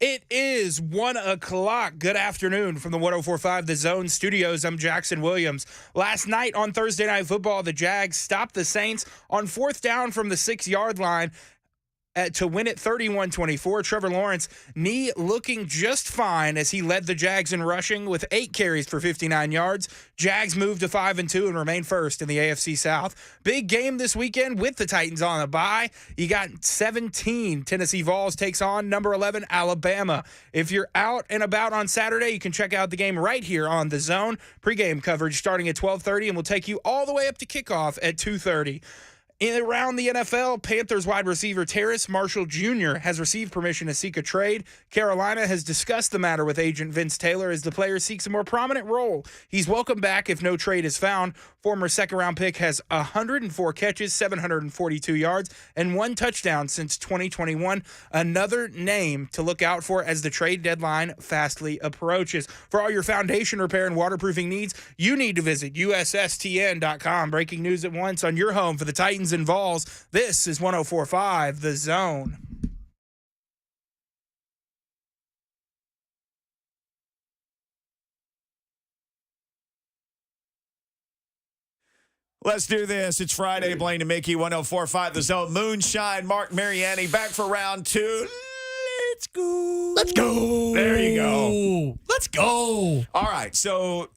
It is 1 o'clock. Good afternoon from the 104.5 The Zone Studios. I'm Jackson Williams. Last night on Thursday Night Football, the Jags stopped the Saints on fourth down from the 6-yard line to win it 31-24. Trevor Lawrence, knee looking just fine as he led the Jags in rushing with 8 carries for 59 yards. Jags moved to 5-2 and remain first in the AFC South. Big game this weekend with the Titans on a bye. You got 17. Tennessee Vols takes on number 11 Alabama. If you're out and about on Saturday, you can check out the game right here on The Zone. Pre-game coverage starting at 12:30 and we'll take you all the way up to kickoff at 2:30. Around the NFL, Panthers wide receiver Terrace Marshall Jr. has received permission to seek a trade. Carolina has discussed the matter with agent Vince Taylor as the player seeks a more prominent role. He's welcome back if no trade is found. Former second-round pick has 104 catches, 742 yards, and 1 touchdown since 2021. Another name to look out for as the trade deadline fastly approaches. For all your foundation repair and waterproofing needs, you need to visit USSTN.com. Breaking news at once on your home for the Titans and Vols. This is 104.5 The Zone. Let's do this. It's Friday. Blaine and Mickey, 104.5 The Zone. Moonshine, Marc, Mariani, back for round 2. Let's go. Let's go. There you go. Let's go. All right, so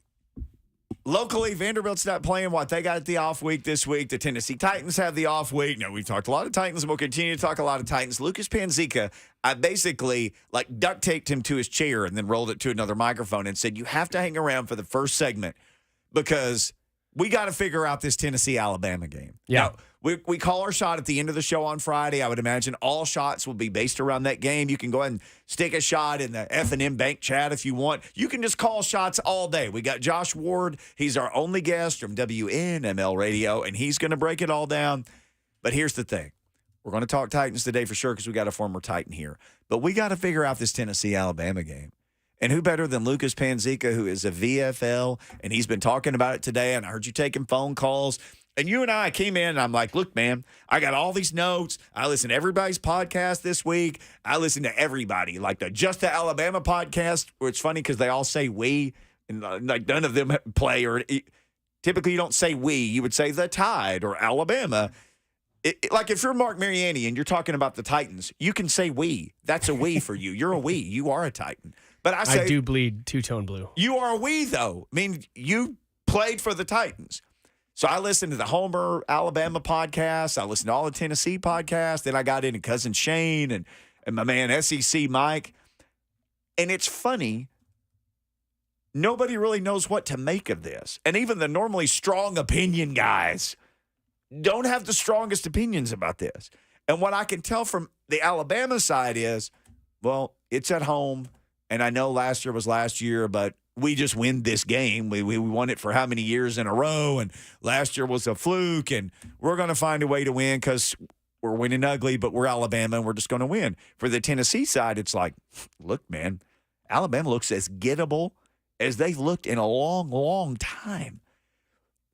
locally, Vanderbilt's not playing what they got the off week this week. The Tennessee Titans have the off week. Now, we've talked a lot of Titans, and we'll continue to talk a lot of Titans. Lucas Panzica, I basically duct taped him to his chair and then rolled it to another microphone and said, you have to hang around for the first segment because we got to figure out this Tennessee-Alabama game. Yeah. Now, we call our shot at the end of the show on Friday. I would imagine all shots will be based around that game. You can go ahead and stick a shot in the F&M Bank chat if you want. You can just call shots all day. We got Josh Ward. He's our only guest from WNML Radio, and he's going to break it all down. But here's the thing. We're going to talk Titans today for sure because we got a former Titan here. But we got to figure out this Tennessee-Alabama game. And who better than Lucas Panzica, who is a VFL, and he's been talking about it today, and I heard you taking phone calls. And you and I came in, and I'm like, look, man, I got all these notes. I listen to everybody's podcast this week. I listen to everybody, like the Just the Alabama podcast, where it's funny because they all say we, and none of them play. Or typically you don't say we. You would say the Tide or Alabama. Like if you're Marc Mariani and you're talking about the Titans, you can say we. That's a we for you. You're a we. You are a Titan. But I do bleed two-tone blue. You are a we, though. I mean, you played for the Titans. So I listened to the Homer Alabama podcast. I listened to all the Tennessee podcasts. Then I got into Cousin Shane and my man SEC Mike. And it's funny. Nobody really knows what to make of this. And even the normally strong opinion guys don't have the strongest opinions about this. And what I can tell from the Alabama side is, well, it's at home. And I know last year was last year, but we just win this game. We won it for how many years in a row, and last year was a fluke, and we're going to find a way to win because we're winning ugly, but we're Alabama, and we're just going to win. For the Tennessee side, it's like, look, man, Alabama looks as gettable as they've looked in a long, long time.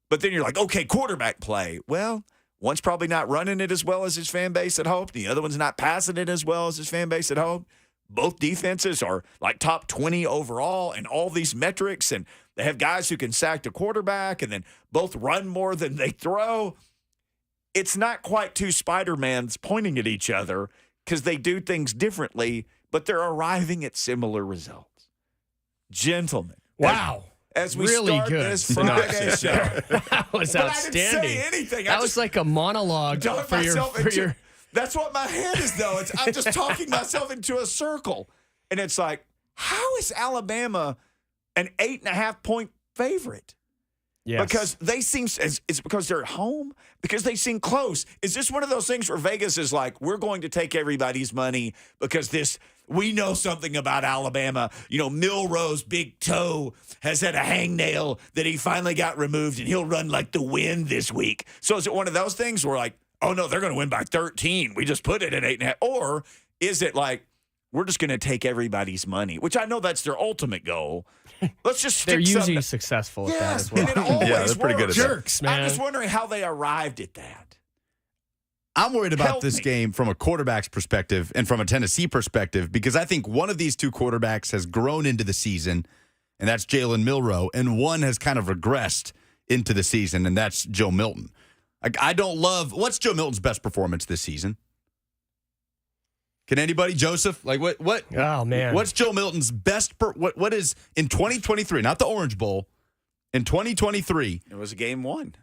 But then you're like, okay, quarterback play. Well, one's probably not running it as well as his fan base had hoped. The other one's not passing it as well as his fan base had hoped. Both defenses are like top 20 overall and all these metrics, and they have guys who can sack the quarterback and then both run more than they throw. It's not quite two Spider-Mans pointing at each other because they do things differently, but they're arriving at similar results. Gentlemen. Wow. As we really start good. this Friday show. That was but outstanding. I didn't say anything. That was like a monologue for your That's what my head is, though. I'm just talking myself into a circle. And it's like, how is Alabama an 8.5-point favorite? Yes. Because they seem, it's because they're at home? Because they seem close? Is this one of those things where Vegas is like, we're going to take everybody's money because we know something about Alabama. You know, Milroe's big toe has had a hangnail that he finally got removed, and he'll run like the wind this week. So is it one of those things where like, oh, no, they're going to win by 13. We just put it at 8.5. Or is it like, we're just going to take everybody's money, which I know that's their ultimate goal. Let's just stick They're usually something. successful at that as well. And it always Yeah, they're pretty good works. at that. Jerks, man. I'm just wondering how they arrived at that. I'm worried about Help this me. game from a quarterback's perspective and from a Tennessee perspective because I think one of these two quarterbacks has grown into the season, and that's Jalen Milroe, and one has kind of regressed into the season, and that's Joe Milton. I don't love – what's Joe Milton's best performance this season? Can anybody? Joseph? Like what? Oh, man. What's Joe Milton's best – what is – in 2023, not the Orange Bowl, in 2023 – It was game one.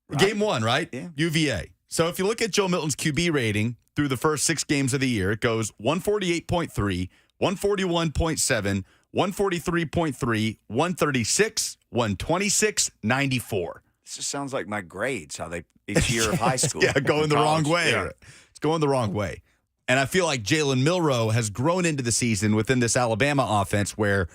Right? Game one, right? Yeah. UVA. So if you look at Joe Milton's QB rating through the first 6 games of the year, it goes 148.3, 141.7, 143.3, 136, 126, 94. This just sounds like my grades, how they each year of high school. Yeah, going the wrong way. Yeah. It's going the wrong way. And I feel like Jalen Milroe has grown into the season within this Alabama offense where,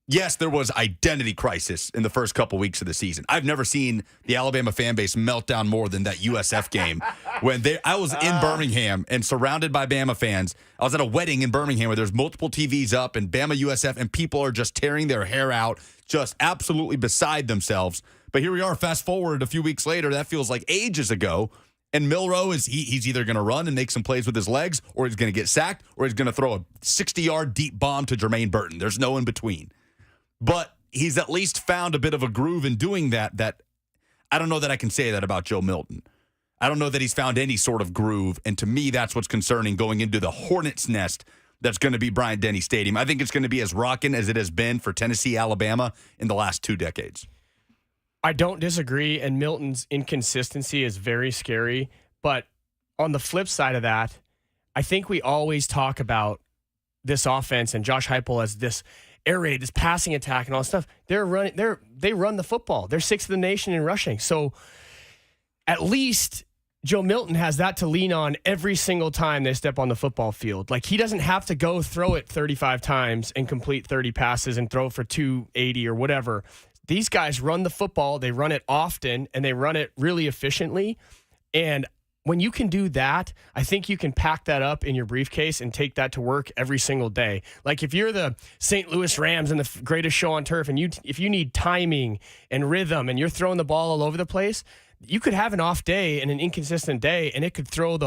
yes, there was identity crisis in the first couple weeks of the season. I've never seen the Alabama fan base melt down more than that USF game when I was in Birmingham and surrounded by Bama fans. I was at a wedding in Birmingham where there's multiple TVs up and Bama USF and people are just tearing their hair out, just absolutely beside themselves. But here we are, fast forward a few weeks later, that feels like ages ago. And Milroe he's either going to run and make some plays with his legs, or he's going to get sacked, or he's going to throw a 60-yard deep bomb to Jermaine Burton. There's no in between. But he's at least found a bit of a groove in doing that I don't know that I can say that about Joe Milton. I don't know that he's found any sort of groove. And to me, that's what's concerning going into the Hornets' nest that's going to be Bryant-Denny Stadium. I think it's going to be as rocking as it has been for Tennessee, Alabama in the last 2 decades. I don't disagree, and Milton's inconsistency is very scary. But on the flip side of that, I think we always talk about this offense and Josh Heupel as this air raid, this passing attack, and all this stuff. They run the football. They're 6th in the nation in rushing. So at least Joe Milton has that to lean on every single time they step on the football field. Like, he doesn't have to go throw it 35 times and complete 30 passes and throw for 280 or whatever. These guys run the football. They run it often, and they run it really efficiently. And when you can do that, I think you can pack that up in your briefcase and take that to work every single day. Like, if you're the St. Louis Rams and the greatest show on turf, and if you need timing and rhythm and you're throwing the ball all over the place, you could have an off day and an inconsistent day, and it could throw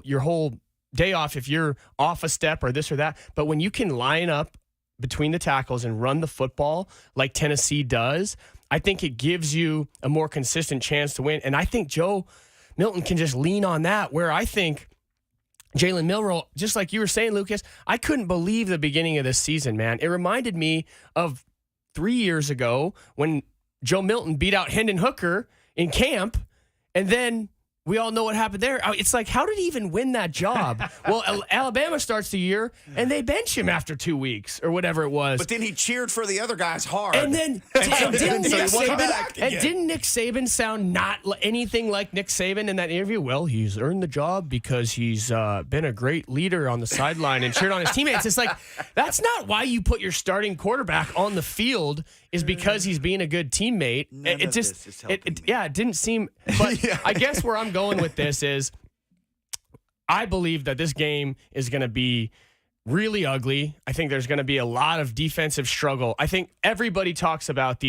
your whole day off if you're off a step or this or that. But when you can line up between the tackles and run the football like Tennessee does, I think it gives you a more consistent chance to win. And I think Joe Milton can just lean on that, where I think Jalen Milroe, just like you were saying, Lucas, I couldn't believe the beginning of this season, man. It reminded me of 3 years ago when Joe Milton beat out Hendon Hooker in camp, and then we all know what happened there. It's like, how did he even win that job? Well, Alabama starts the year, and they bench him after 2 weeks or whatever it was. But then he cheered for the other guys hard. And then didn't Nick again. Saban sound not anything like Nick Saban in that interview? Well, he's earned the job because he's been a great leader on the sideline and cheered on his teammates. It's like, that's not why you put your starting quarterback on the field, is because he's being a good teammate. It didn't seem. But yeah. I guess where I'm going with this is, I believe that this game is going to be really ugly. I think there's going to be a lot of defensive struggle. I think everybody talks about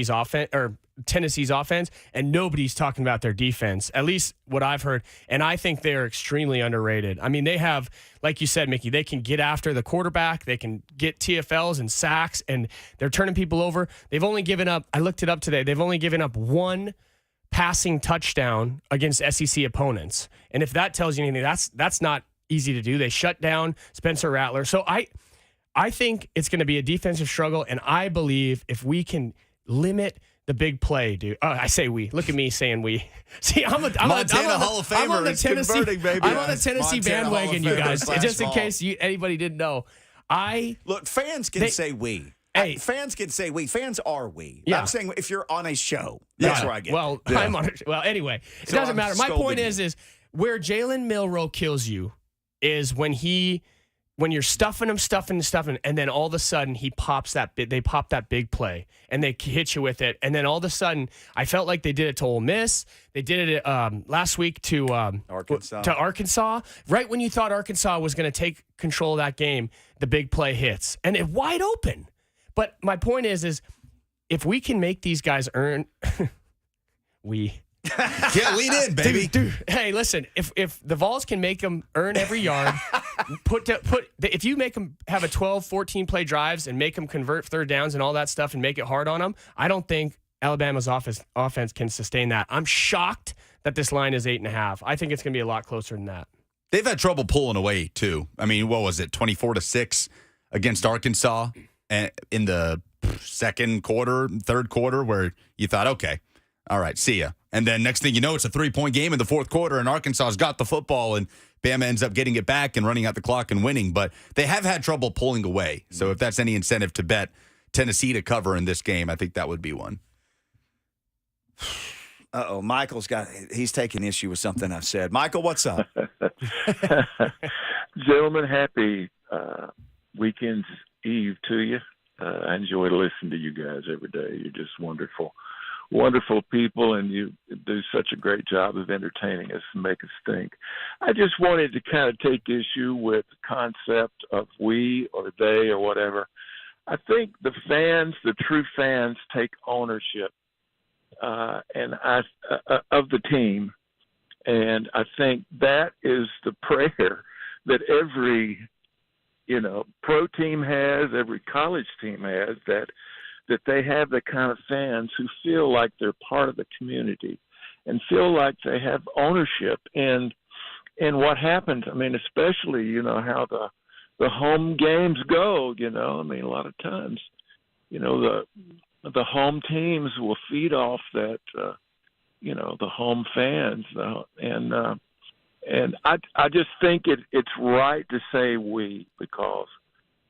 Tennessee's offense, and nobody's talking about their defense, at least what I've heard. And I think they're extremely underrated. I mean, they have, like you said, Mickey, they can get after the quarterback. They can get TFLs and sacks, and they're turning people over. They've only given up, I looked it up today, they've only given up 1 passing touchdown against SEC opponents. And if that tells you anything, that's not easy to do. They shut down Spencer Rattler. So I think it's going to be a defensive struggle, and I believe if we can limit the big play, dude. I say we. Look at me saying we. See, I'm on the Tennessee, baby. I'm on the Tennessee bandwagon, you guys. Just in case anybody didn't know. Look, fans can say we. Hey, fans can say we. Fans are we. Yeah. I'm saying if you're on a show, that's where I get. Well, it. I'm on it. Well, anyway, it doesn't matter. My point is where Jalen Milroe kills is when you're stuffing him, and then all of a sudden they pop that big play, and they hit you with it, and then all of a sudden I felt like they did it to Ole Miss. They did it last week to Arkansas. Right when you thought Arkansas was going to take control of that game, the big play hits, and it's wide open. But my point is if we can make these guys earn, Yeah, lean in, baby. Dude, hey, listen. If the Vols can make them earn every yard, if you make them have a 12, 14 play drives and make them convert third downs and all that stuff and make it hard on them, I don't think Alabama's offense can sustain that. I'm shocked that this line is 8.5. I think it's going to be a lot closer than that. They've had trouble pulling away too. I mean, what was it, 24-6 against Arkansas in the second quarter, third quarter, where you thought, okay, all right, see ya. And then next thing you know, it's a 3-point game in the fourth quarter, and Arkansas's got the football, and Bama ends up getting it back and running out the clock and winning. But they have had trouble pulling away. So if that's any incentive to bet Tennessee to cover in this game, I think that would be one. Uh-oh, he's taking issue with something I've said. Michael, what's up? Gentlemen, happy weekend's eve to you. I enjoy listening to you guys every day. You're just wonderful people, and you do such a great job of entertaining us and make us think. I just wanted to kind of take issue with the concept of we or they or whatever. I think the true fans, take ownership of the team, and I think that is the prayer that every pro team has, every college team has, that they have the kind of fans who feel like they're part of the community and feel like they have ownership in what happens. I mean, especially, how the home games go, I mean, a lot of times, the home teams will feed off that, the home fans. And I just think it's right to say we, because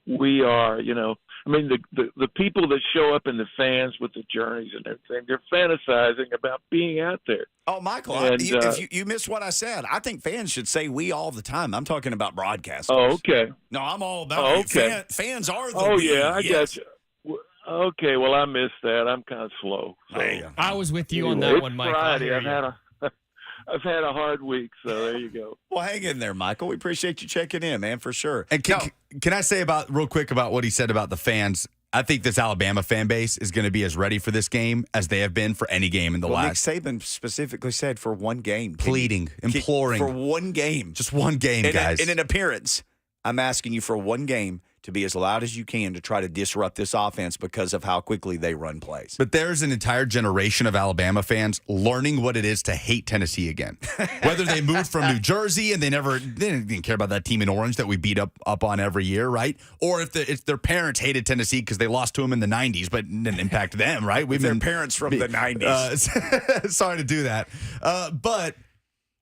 we are, I mean, the people that show up in the fans with the journeys and everything, they're fantasizing about being out there. Oh, Michael, if you missed what I said, I think fans should say we all the time. I'm talking about broadcasters. Oh, okay. No, I'm all about okay. Fans are the Oh, we. yeah, I got you. Okay, well, I missed that. I'm kind of slow. So. I was with you on that one, Mike. Friday. I've had a hard week, so there you go. Well, hang in there, Michael. We appreciate you checking in, man, for sure. And can I say real quick about what he said about the fans? I think this Alabama fan base is going to be as ready for this game as they have been for any game in the last. Nick Saban specifically said for one game. Pleading, imploring. For one game. Just one game, guys. In an appearance, I'm asking you for one game to be as loud as you can to try to disrupt this offense because of how quickly they run plays. But there's an entire generation of Alabama fans learning what it is to hate Tennessee again. Whether they moved from New Jersey and they didn't care about that team in orange that we beat up on every year, right? Or if their parents hated Tennessee because they lost to them in the 90s, but it didn't impact them, right? Their parents from the 90s. Sorry to do that. But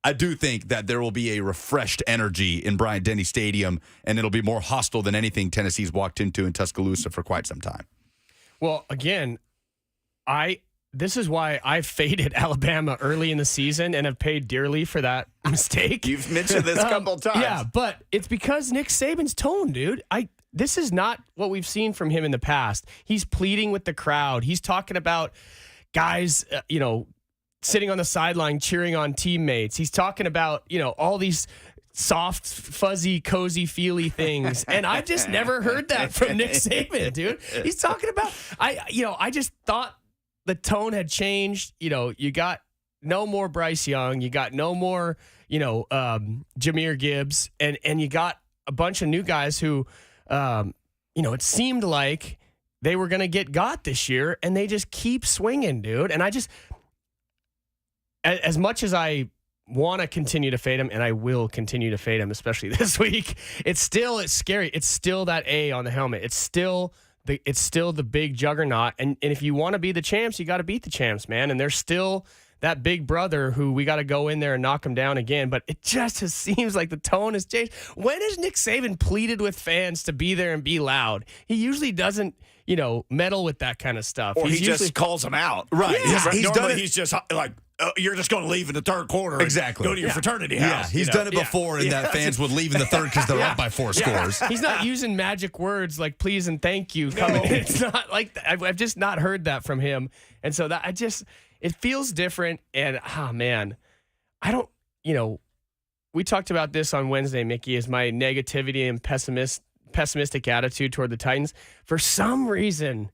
I do think that there will be a refreshed energy in Bryant-Denny Stadium, and it'll be more hostile than anything Tennessee's walked into in Tuscaloosa for quite some time. Well, again, this is why I faded Alabama early in the season and have paid dearly for that mistake. You've mentioned this a couple times. Yeah, but it's because Nick Saban's tone, dude. This is not what we've seen from him in the past. He's pleading with the crowd. He's talking about guys, sitting on the sideline cheering on teammates. He's talking about, all these soft, fuzzy, cozy, feely things. And I've just never heard that from Nick Saban, dude. He's talking about, I just thought the tone had changed. You got no more Bryce Young. You got no more, Jahmyr Gibbs. And you got a bunch of new guys who, it seemed like they were going to got this year, and they just keep swinging, dude. And as much as I want to continue to fade him, and I will continue to fade him, especially this week, it's scary. It's still that A on the helmet. It's still the big juggernaut. And if you want to be the champs, you got to beat the champs, man. And there's still that big brother who we got to go in there and knock him down again. But it just seems like the tone has changed. When has Nick Saban pleaded with fans to be there and be loud? He usually doesn't, meddle with that kind of stuff. Or he just calls them out. Right. Yeah. He's done it. He's just like, you're just going to leave in the third quarter. Exactly. Go to your fraternity house. Yeah, he's done it before, and that fans would leave in the third because they're up by 4 scores. He's not using magic words like please and thank you coming in. It's not like that. I've just not heard that from him. And so it feels different. And, man, I don't, we talked about this on Wednesday, Mickey, is my negativity and pessimistic attitude toward the Titans. For some reason,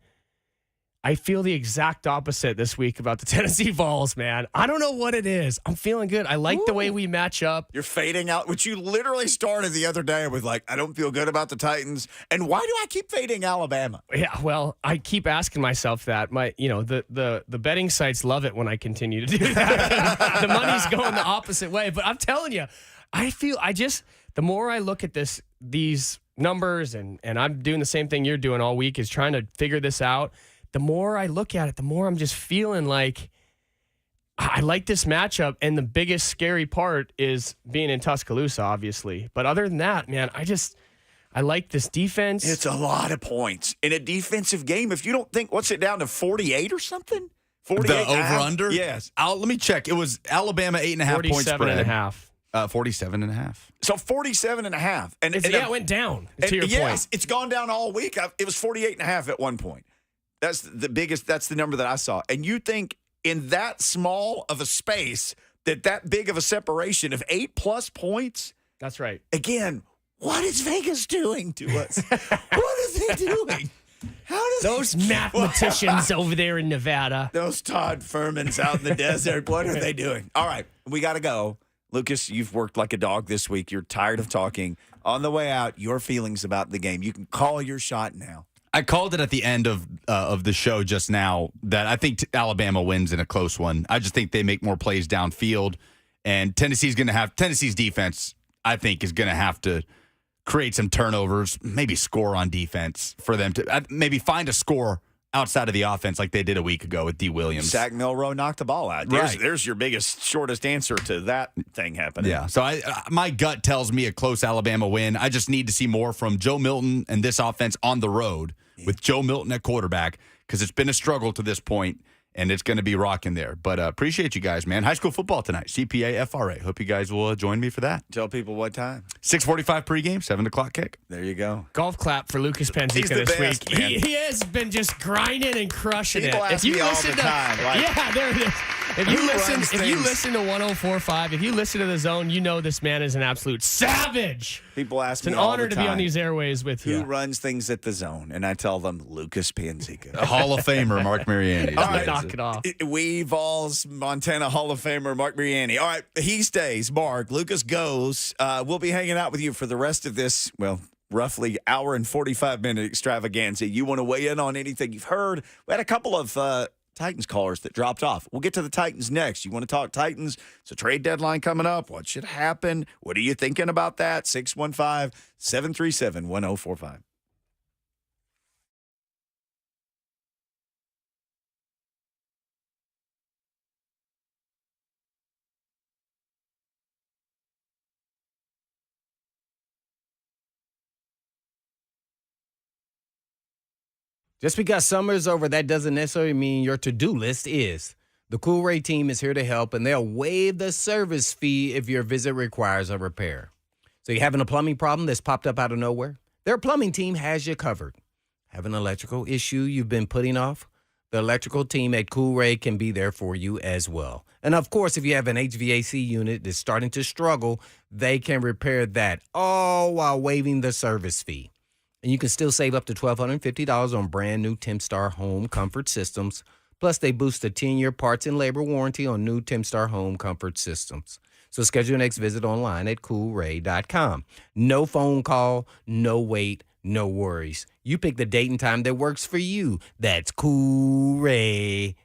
I feel the exact opposite this week about the Tennessee Vols, man. I don't know what it is. I'm feeling good. I like the way we match up. You're fading out, which you literally started the other day with I don't feel good about the Titans. And why do I keep fading Alabama? Yeah, well, I keep asking myself that. The betting sites love it when I continue to do that. The money's going the opposite way. But I'm telling you, the more I look at these numbers, and I'm doing the same thing you're doing all week, is trying to figure this out. The more I look at it, the more I'm just feeling like I like this matchup. And the biggest scary part is being in Tuscaloosa, obviously. But other than that, man, I like this defense. It's a lot of points in a defensive game. If you don't think, what's it down to 48 or something? 48 the over-under? Yes. Let me check. It was Alabama 8.5 point spread. 47.5. 47.5. So 47.5. And it went down, to your point. It's gone down all week. It was 48.5 at one point. That's the number that I saw. And you think in that small of a space that big of a separation of 8+ points? That's right. Again, what is Vegas doing to us? What are they doing? Those mathematicians over there in Nevada. Those Todd Furmans out in the desert, what are they doing? All right, we got to go. Lucas, you've worked like a dog this week. You're tired of talking. On the way out, your feelings about the game. You can call your shot now. I called it at the end of the show just now that I think Alabama wins in a close one. I just think they make more plays downfield, and Tennessee's defense, I think, is going to have to create some turnovers, maybe score on defense for them to maybe find a score outside of the offense like they did a week ago with D. Williams. Zach Milroe knocked the ball out. Right. There's your biggest, shortest answer to that thing happening. Yeah, so my gut tells me a close Alabama win. I just need to see more from Joe Milton and this offense on the road with Joe Milton at quarterback, because it's been a struggle to this point, and it's going to be rocking there. But appreciate you guys, man. High school football tonight, CPA, FRA. Hope you guys will join me for that. Tell people what time. 6:45 pregame, 7 o'clock kick. There you go. Golf clap for Lucas Penzica He's the this best, week. man. He has been just grinding and crushing People it. ask me all the time. Yeah, there it is. If you listen to 104.5, if you listen to The Zone, you know this man is an absolute savage. People ask It's me an all honor the to be on time, these airways with who you. runs things at the Zone, and I tell them Lucas Penzica. A Hall of Famer, Marc Mariani. All right. Knock it off. We Vols, Montana Hall of Famer Marc Mariani. All right, he stays. Mark, Lucas goes. We'll be hanging out with you for the rest of this, roughly hour and 45-minute extravaganza. You want to weigh in on anything you've heard? We had a couple of Titans callers that dropped off. We'll get to the Titans next. You want to talk Titans? It's a trade deadline coming up. What should happen? What are you thinking about that? 615-737-1045. Just because summer's over, that doesn't necessarily mean your to-do list is. The Cool Ray team is here to help, and they'll waive the service fee if your visit requires a repair. So you having a plumbing problem that's popped up out of nowhere? Their plumbing team has you covered. Have an electrical issue you've been putting off? The electrical team at Cool Ray can be there for you as well. And of course, if you have an HVAC unit that's starting to struggle, they can repair that, all while waiving the service fee. And you can still save up to $1,250 on brand new Timstar home comfort systems. Plus, they boost a 10-year parts and labor warranty on new Timstar home comfort systems. So schedule your next visit online at coolray.com. No phone call, no wait, no worries. You pick the date and time that works for you. That's coolray.com.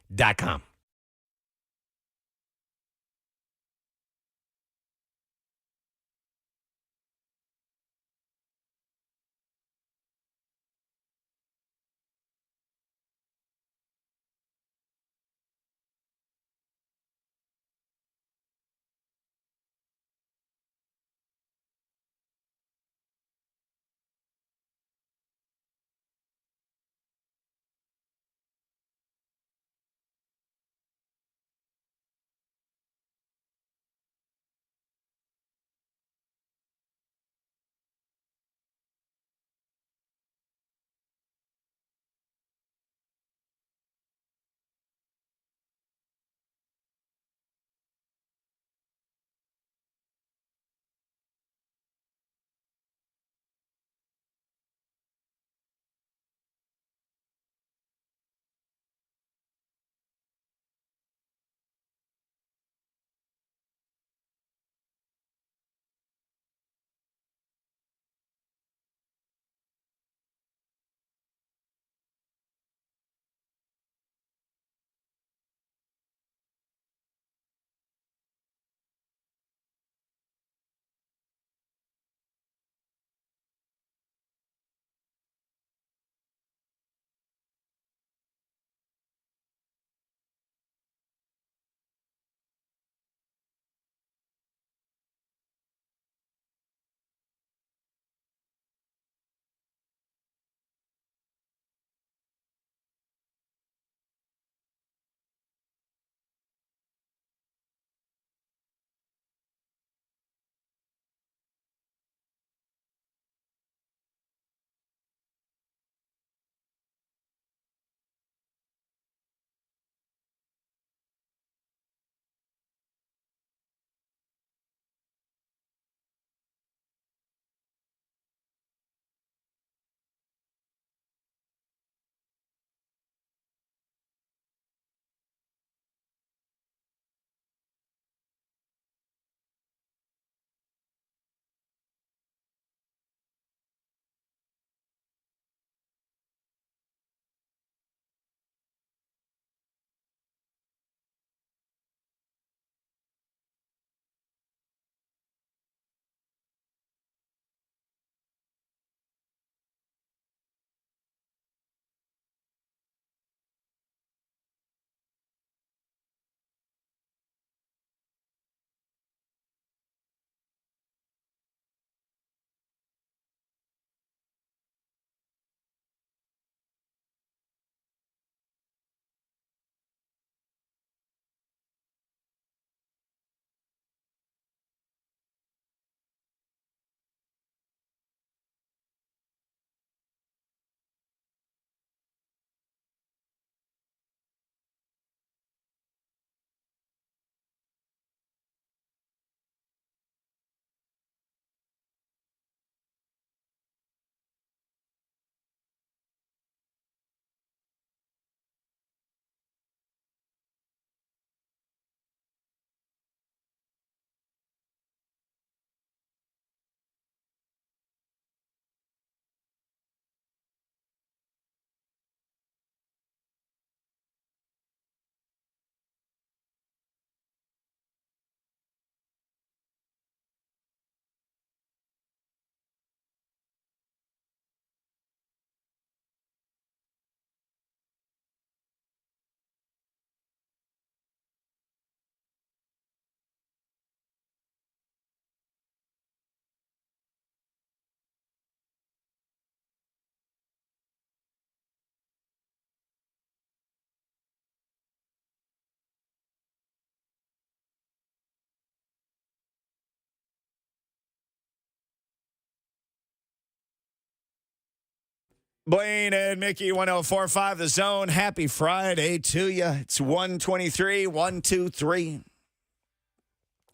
Blaine and Mickey, 1045 The Zone. Happy Friday to you. It's 123, 123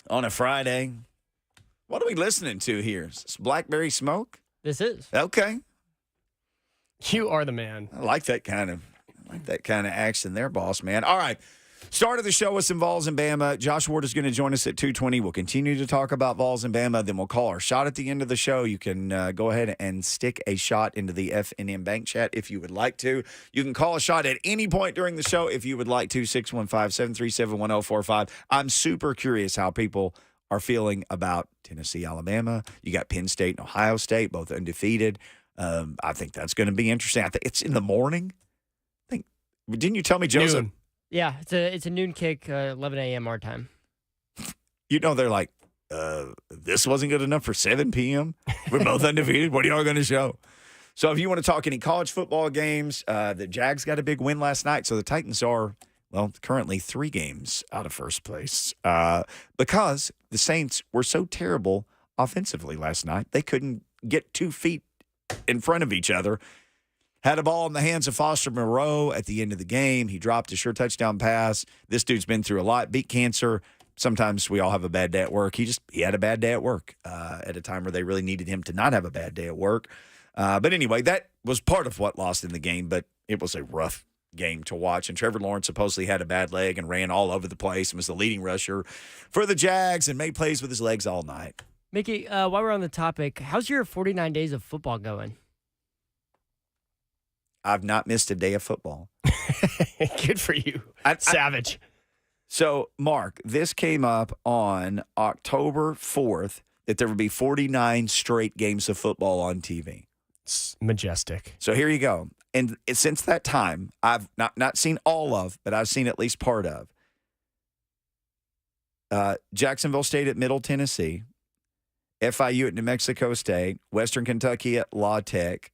on a Friday. What are we listening to here? Is this Blackberry Smoke? This is. Okay. You are the man. I like that kind of action there, boss man. All right. Start of the show with some Vols and Bama. Josh Ward is going to join us at 2:20. We'll continue to talk about Vols and Bama. Then we'll call our shot at the end of the show. You can go ahead and stick a shot into the FNM Bank chat if you would like to. You can call a shot at any point during the show if you would like to. 615-737-1045. I'm super curious how people are feeling about Tennessee, Alabama. You got Penn State and Ohio State, both undefeated. I think that's going to be interesting. I think it's in the morning. Didn't you tell me, Joseph? Noon. Yeah, it's a noon kick, 11 a.m. our time. You know, they're like, this wasn't good enough for 7 p.m. We're both undefeated. What are y'all going to show? So if you want to talk any college football games, the Jags got a big win last night. So the Titans are, well, currently 3 games out of first place because the Saints were so terrible offensively last night. They couldn't get 2 feet in front of each other. Had a ball in the hands of Foster Moreau at the end of the game. He dropped a sure touchdown pass. This dude's been through a lot, beat cancer. Sometimes we all have a bad day at work. He had a bad day at work at a time where they really needed him to not have a bad day at work. But anyway, that was part of what lost in the game, but it was a rough game to watch. And Trevor Lawrence supposedly had a bad leg and ran all over the place and was the leading rusher for the Jags and made plays with his legs all night. Mickey, while we're on the topic, how's your 49 days of football going? I've not missed a day of football. Good for you. Savage. So, Mark, this came up on October 4th that there would be 49 straight games of football on TV. It's majestic. So here you go. And since that time, I've not seen all of, but I've seen at least part of. Jacksonville State at Middle Tennessee, FIU at New Mexico State, Western Kentucky at La Tech,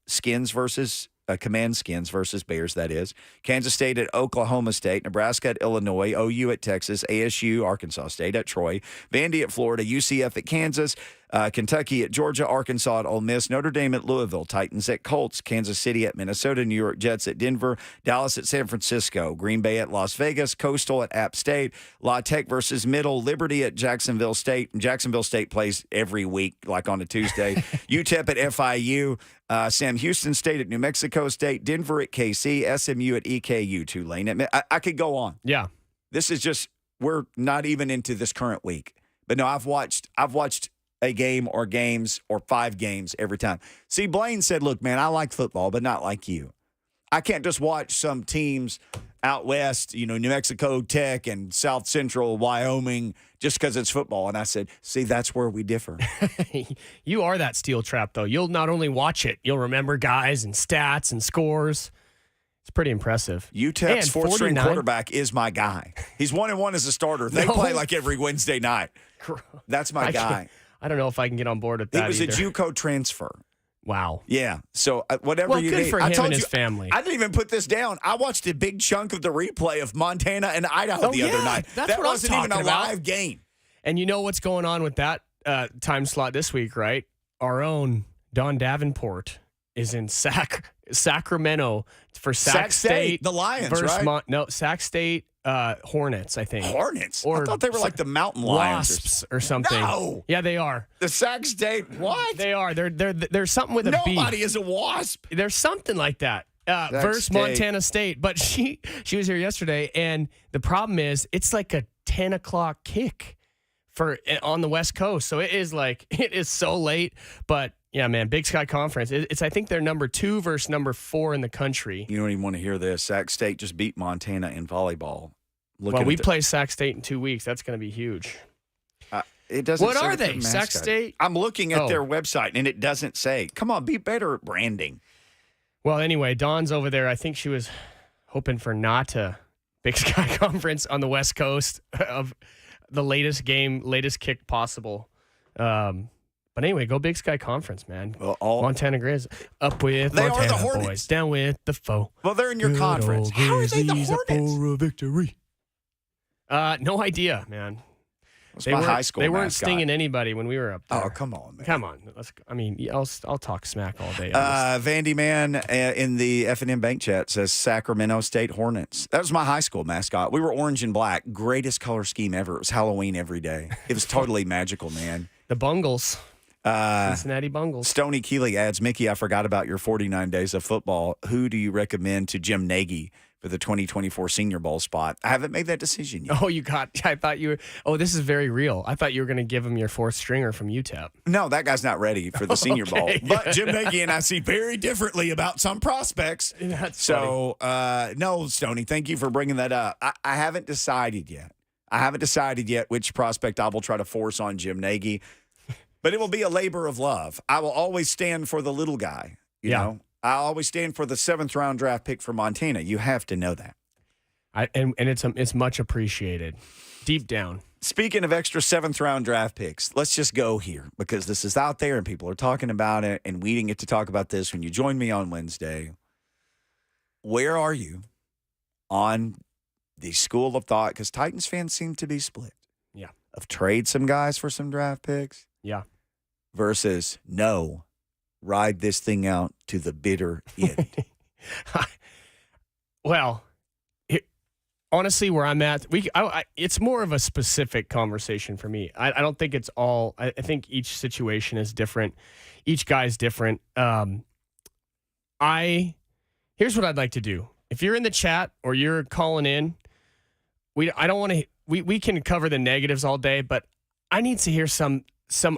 Command Skins versus Bears, that is. Kansas State at Oklahoma State, Nebraska at Illinois, OU at Texas, ASU, Arkansas State at Troy, Vandy at Florida, UCF at Kansas, Kentucky at Georgia, Arkansas at Ole Miss, Notre Dame at Louisville, Titans at Colts, Kansas City at Minnesota, New York Jets at Denver, Dallas at San Francisco, Green Bay at Las Vegas, Coastal at App State, La Tech versus Middle, Liberty at Jacksonville State. And Jacksonville State plays every week, like on a Tuesday. UTEP at FIU, Sam Houston State at New Mexico State, Denver at KC, SMU at EKU, Tulane. I could go on. Yeah. This is just, we're not even into this current week. But no, I've watched a game or games or 5 games every time. See, Blaine said, look, man, I like football, but not like you. I can't just watch some teams out west, New Mexico Tech and South Central Wyoming just because it's football. And I said, see, that's where we differ. You are that steel trap, though. You'll not only watch it, you'll remember guys and stats and scores. It's pretty impressive. UTEP's fourth-string quarterback is my guy. He's 1-1 as a starter. They play like every Wednesday night. That's my guy. I don't know if I can get on board with that. He was either. a JUCO transfer. Wow. Yeah. So whatever you good need. for him and his family. I didn't even put this down. I watched a big chunk of the replay of Montana and Idaho the other night. That wasn't even a about. live game. And you know what's going on with that time slot this week, right? Our own Don Davenport is in Sacramento for Sac State. The Lions, versus right? Sac State Hornets, I think. Hornets? Or I thought they were like the Mountain Lions. Wasps or something. No. Yeah, they are. The Sac State, what? They are. There's something with a B. Nobody is a wasp. There's something like that. Versus Montana State. But she was here yesterday, and the problem is it's like a 10 o'clock kick on the West Coast. So it is so late. But yeah, man, Big Sky Conference. It's I think they're number 2 versus number 4 in the country. You don't even want to hear this. Sac State just beat Montana in volleyball. We play Sac State in 2 weeks. That's going to be huge. It doesn't. What say are the they? mascot. Sac State? I'm looking at their website, and it doesn't say. Come on, be better at branding. Well, anyway, Dawn's over there. I think she was hoping for not a Big Sky Conference on the West Coast of the latest kick possible. But anyway, go Big Sky Conference, man. Well, Montana Grizz up with they Montana are the Hornets. boys, down with the foe. Well, they're in your Good conference. old How are they the Grizzlies up Hornets? for a victory. No idea, man. That's my high school They weren't mascot. stinging anybody when we were up there. Oh, come on, man. Come on. I'll talk smack all day. Vandy Man in the F&M Bank Chat says Sacramento State Hornets. That was my high school mascot. We were orange and black. Greatest color scheme ever. It was Halloween every day. It was totally magical, man. The Bungles. Cincinnati Bungles. Stoney Keeley adds, Mickey, I forgot about your 49 days of football. Who do you recommend to Jim Nagy for the 2024 Senior Bowl spot? I haven't made that decision yet. Oh, I thought you were, this is very real. I thought you were going to give him your fourth stringer from UTEP. No, that guy's not ready for the Senior Bowl. Okay. But Jim Nagy and I see very differently about some prospects. That's So, no, Stoney, thank you for bringing that up. I haven't decided yet which prospect I will try to force on Jim Nagy. But it will be a labor of love. I will always stand for the little guy. You know, I always stand for the 7th round draft pick for Montana. You have to know that. And it's much appreciated, deep down. Speaking of extra 7th round draft picks, let's just go here because this is out there and people are talking about it, and we didn't get to talk about this when you joined me on Wednesday. Where are you on the school of thought? Because Titans fans seem to be split. Yeah. Of trade some guys for some draft picks. Yeah. Versus no, ride this thing out to the bitter end. Well, honestly, where I'm at, it's more of a specific conversation for me. I don't think it's all. I think each situation is different. Each guy's different. Here's what I'd like to do. If you're in the chat or you're calling in, we can cover the negatives all day, but I need to hear some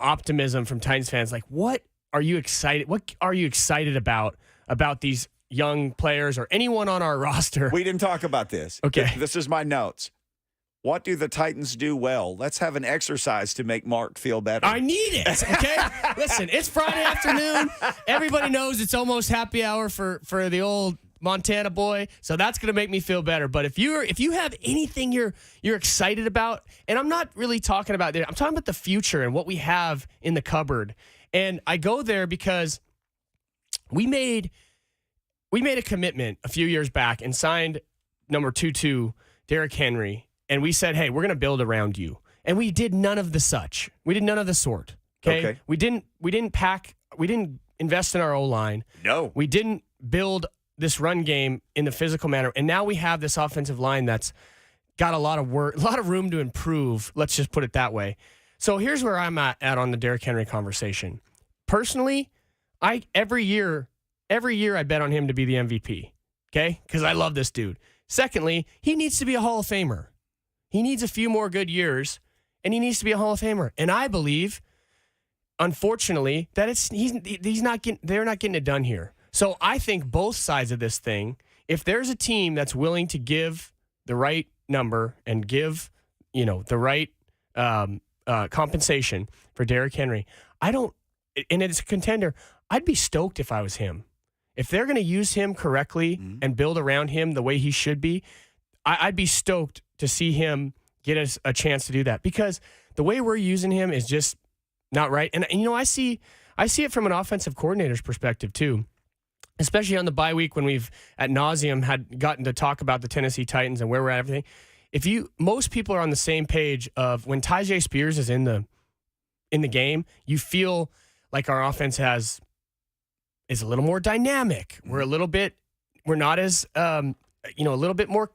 optimism from Titans fans. Like, what are you excited about these young players or anyone on our roster? We didn't talk about this. Okay. This is my notes. What do the Titans do well? Let's have an exercise to make Marc feel better. I need it. Okay. Listen, it's Friday afternoon. Everybody knows it's almost happy hour for the old Montana boy, so that's going to make me feel better. But if you have anything you're excited about, and I'm not really talking about I'm talking about the future and what we have in the cupboard. And I go there because we made a commitment a few years back and signed number 22 Derrick Henry, and we said, hey, we're going to build around you. And we did none of the such. We did none of the sort. Okay. We didn't invest in our O-line. No. We didn't build this run game in the physical manner. And now we have this offensive line that's got a lot of room to improve. Let's just put it that way. So here's where I'm at on the Derrick Henry conversation. Personally, every year I bet on him to be the MVP. Okay? Because I love this dude. Secondly, he needs to be a Hall of Famer. He needs a few more good years, and he needs to be a Hall of Famer. And I believe, unfortunately, that they're not getting it done here. So I think both sides of this thing, if there's a team that's willing to give the right number and give, the right compensation for Derrick Henry, and it's a contender, I'd be stoked if I was him. If they're going to use him correctly and build around him the way he should be, I'd be stoked to see him get us a chance to do that, because the way we're using him is just not right. And I see it from an offensive coordinator's perspective too. Especially on the bye week when we've ad nauseum had gotten to talk about the Tennessee Titans and where we're at, everything. Most people are on the same page of when Tyjae Spears is in the game, you feel like our offense is a little more dynamic. We're not as a little bit more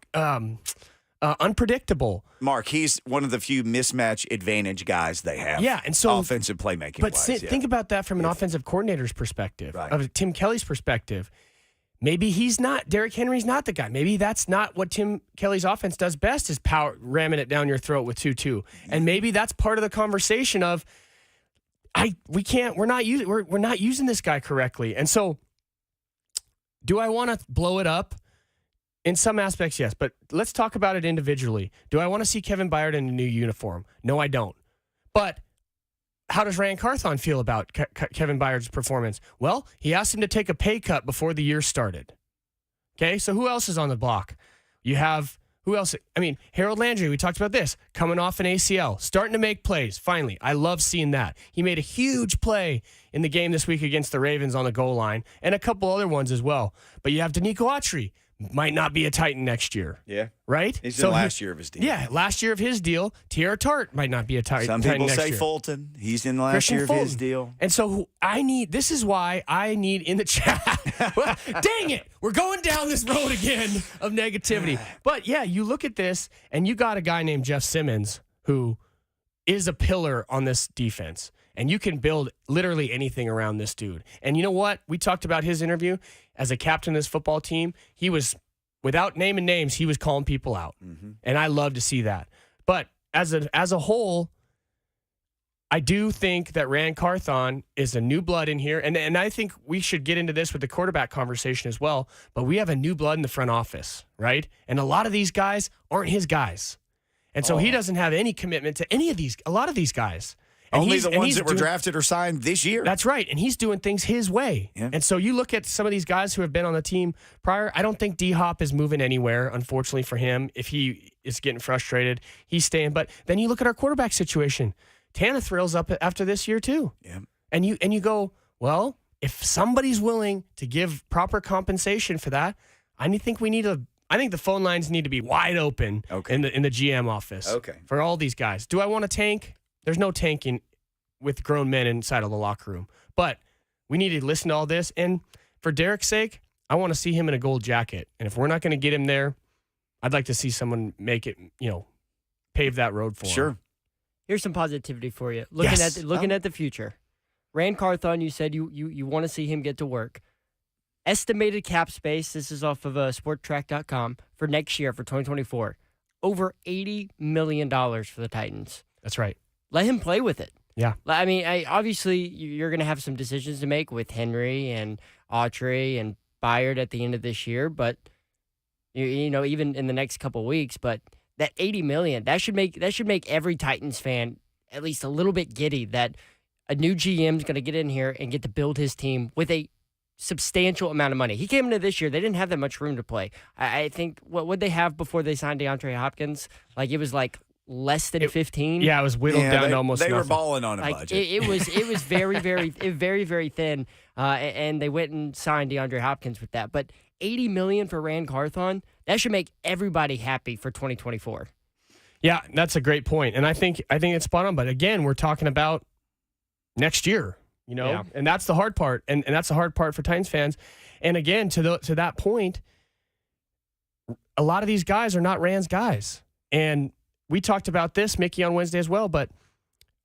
unpredictable. Marc, he's one of the few mismatch advantage guys they have. Yeah, and so offensive playmaking. But think about that from an offensive coordinator's perspective, right. Of Tim Kelly's perspective. Maybe Derrick Henry's not the guy. Maybe that's not what Tim Kelly's offense does best, is ramming it down your throat with 2-2. And maybe that's part of the conversation of we're not using this guy correctly. And so do I want to blow it up? In some aspects, yes, but let's talk about it individually. Do I want to see Kevin Byard in a new uniform? No, I don't. But how does Ryan Carthon feel about Kevin Byard's performance? Well, he asked him to take a pay cut before the year started. Okay, so who else is on the block? You have, who else? Harold Landry, we talked about this, coming off an ACL, starting to make plays, finally. I love seeing that. He made a huge play in the game this week against the Ravens on the goal line, and a couple other ones as well. But you have Danico Autry, might not be a Titan next year. Yeah. Right? He's in the last year of his deal. Yeah, last year of his deal. Tierra Tart might not be a Titan. Some people next say year. Fulton. He's in the last Christian year of his Fulton. deal. And so this is why I need in the chat. Well, dang it. We're going down this road again of negativity. But yeah, you look at this and you got a guy named Jeff Simmons who is a pillar on this defense. And you can build literally anything around this dude. And you know what? We talked about his interview as a captain of this football team. He was, without naming names, he was calling people out. Mm-hmm. And I love to see that. But as a whole, I do think that Rand Carthon is a new blood in here. And I think we should get into this with the quarterback conversation as well. But we have a new blood in the front office, right? And a lot of these guys aren't his guys. And so he doesn't have any commitment to a lot of these guys. And only the ones that were drafted or signed this year. That's right. And he's doing things his way. Yeah. And so you look at some of these guys who have been on the team prior. I don't think D-Hop is moving anywhere, unfortunately for him. If he is getting frustrated, he's staying. But then you look at our quarterback situation. Tana thrills up after this year too. Yeah. And you go, well, if somebody's willing to give proper compensation for that, I think the phone lines need to be wide open in the GM office for all these guys. Do I want to tank? There's no tanking with grown men inside of the locker room. But we need to listen to all this. And for Derek's sake, I want to see him in a gold jacket. And if we're not going to get him there, I'd like to see someone make it, pave that road for him. Sure. Here's some positivity for you. Looking at the future. Rand Carthon, you said you want to see him get to work. Estimated cap space, this is off of sporttrack.com, for next year, for 2024. Over $80 million for the Titans. That's right. Let him play with it. Yeah. I mean, obviously, you're going to have some decisions to make with Henry and Autry and Byard at the end of this year, but, even in the next couple of weeks. But that $80 million, that should make every Titans fan at least a little bit giddy that a new GM is going to get in here and get to build his team with a substantial amount of money. He came into this year, they didn't have that much room to play. I think, what would they have before they signed DeAndre Hopkins? It was less than 15. Yeah, it was whittled down to almost They nothing. were balling on a budget. It was very, very, very, very thin. And they went and signed DeAndre Hopkins with that. But $80 million for Rand Carthon, that should make everybody happy for 2024. Yeah, that's a great point. And I think it's spot on. But again, we're talking about next year, and that's the hard part. And that's the hard part for Titans fans. And again, to that point, a lot of these guys are not Rand's guys. And we talked about this, Mickey, on Wednesday as well, but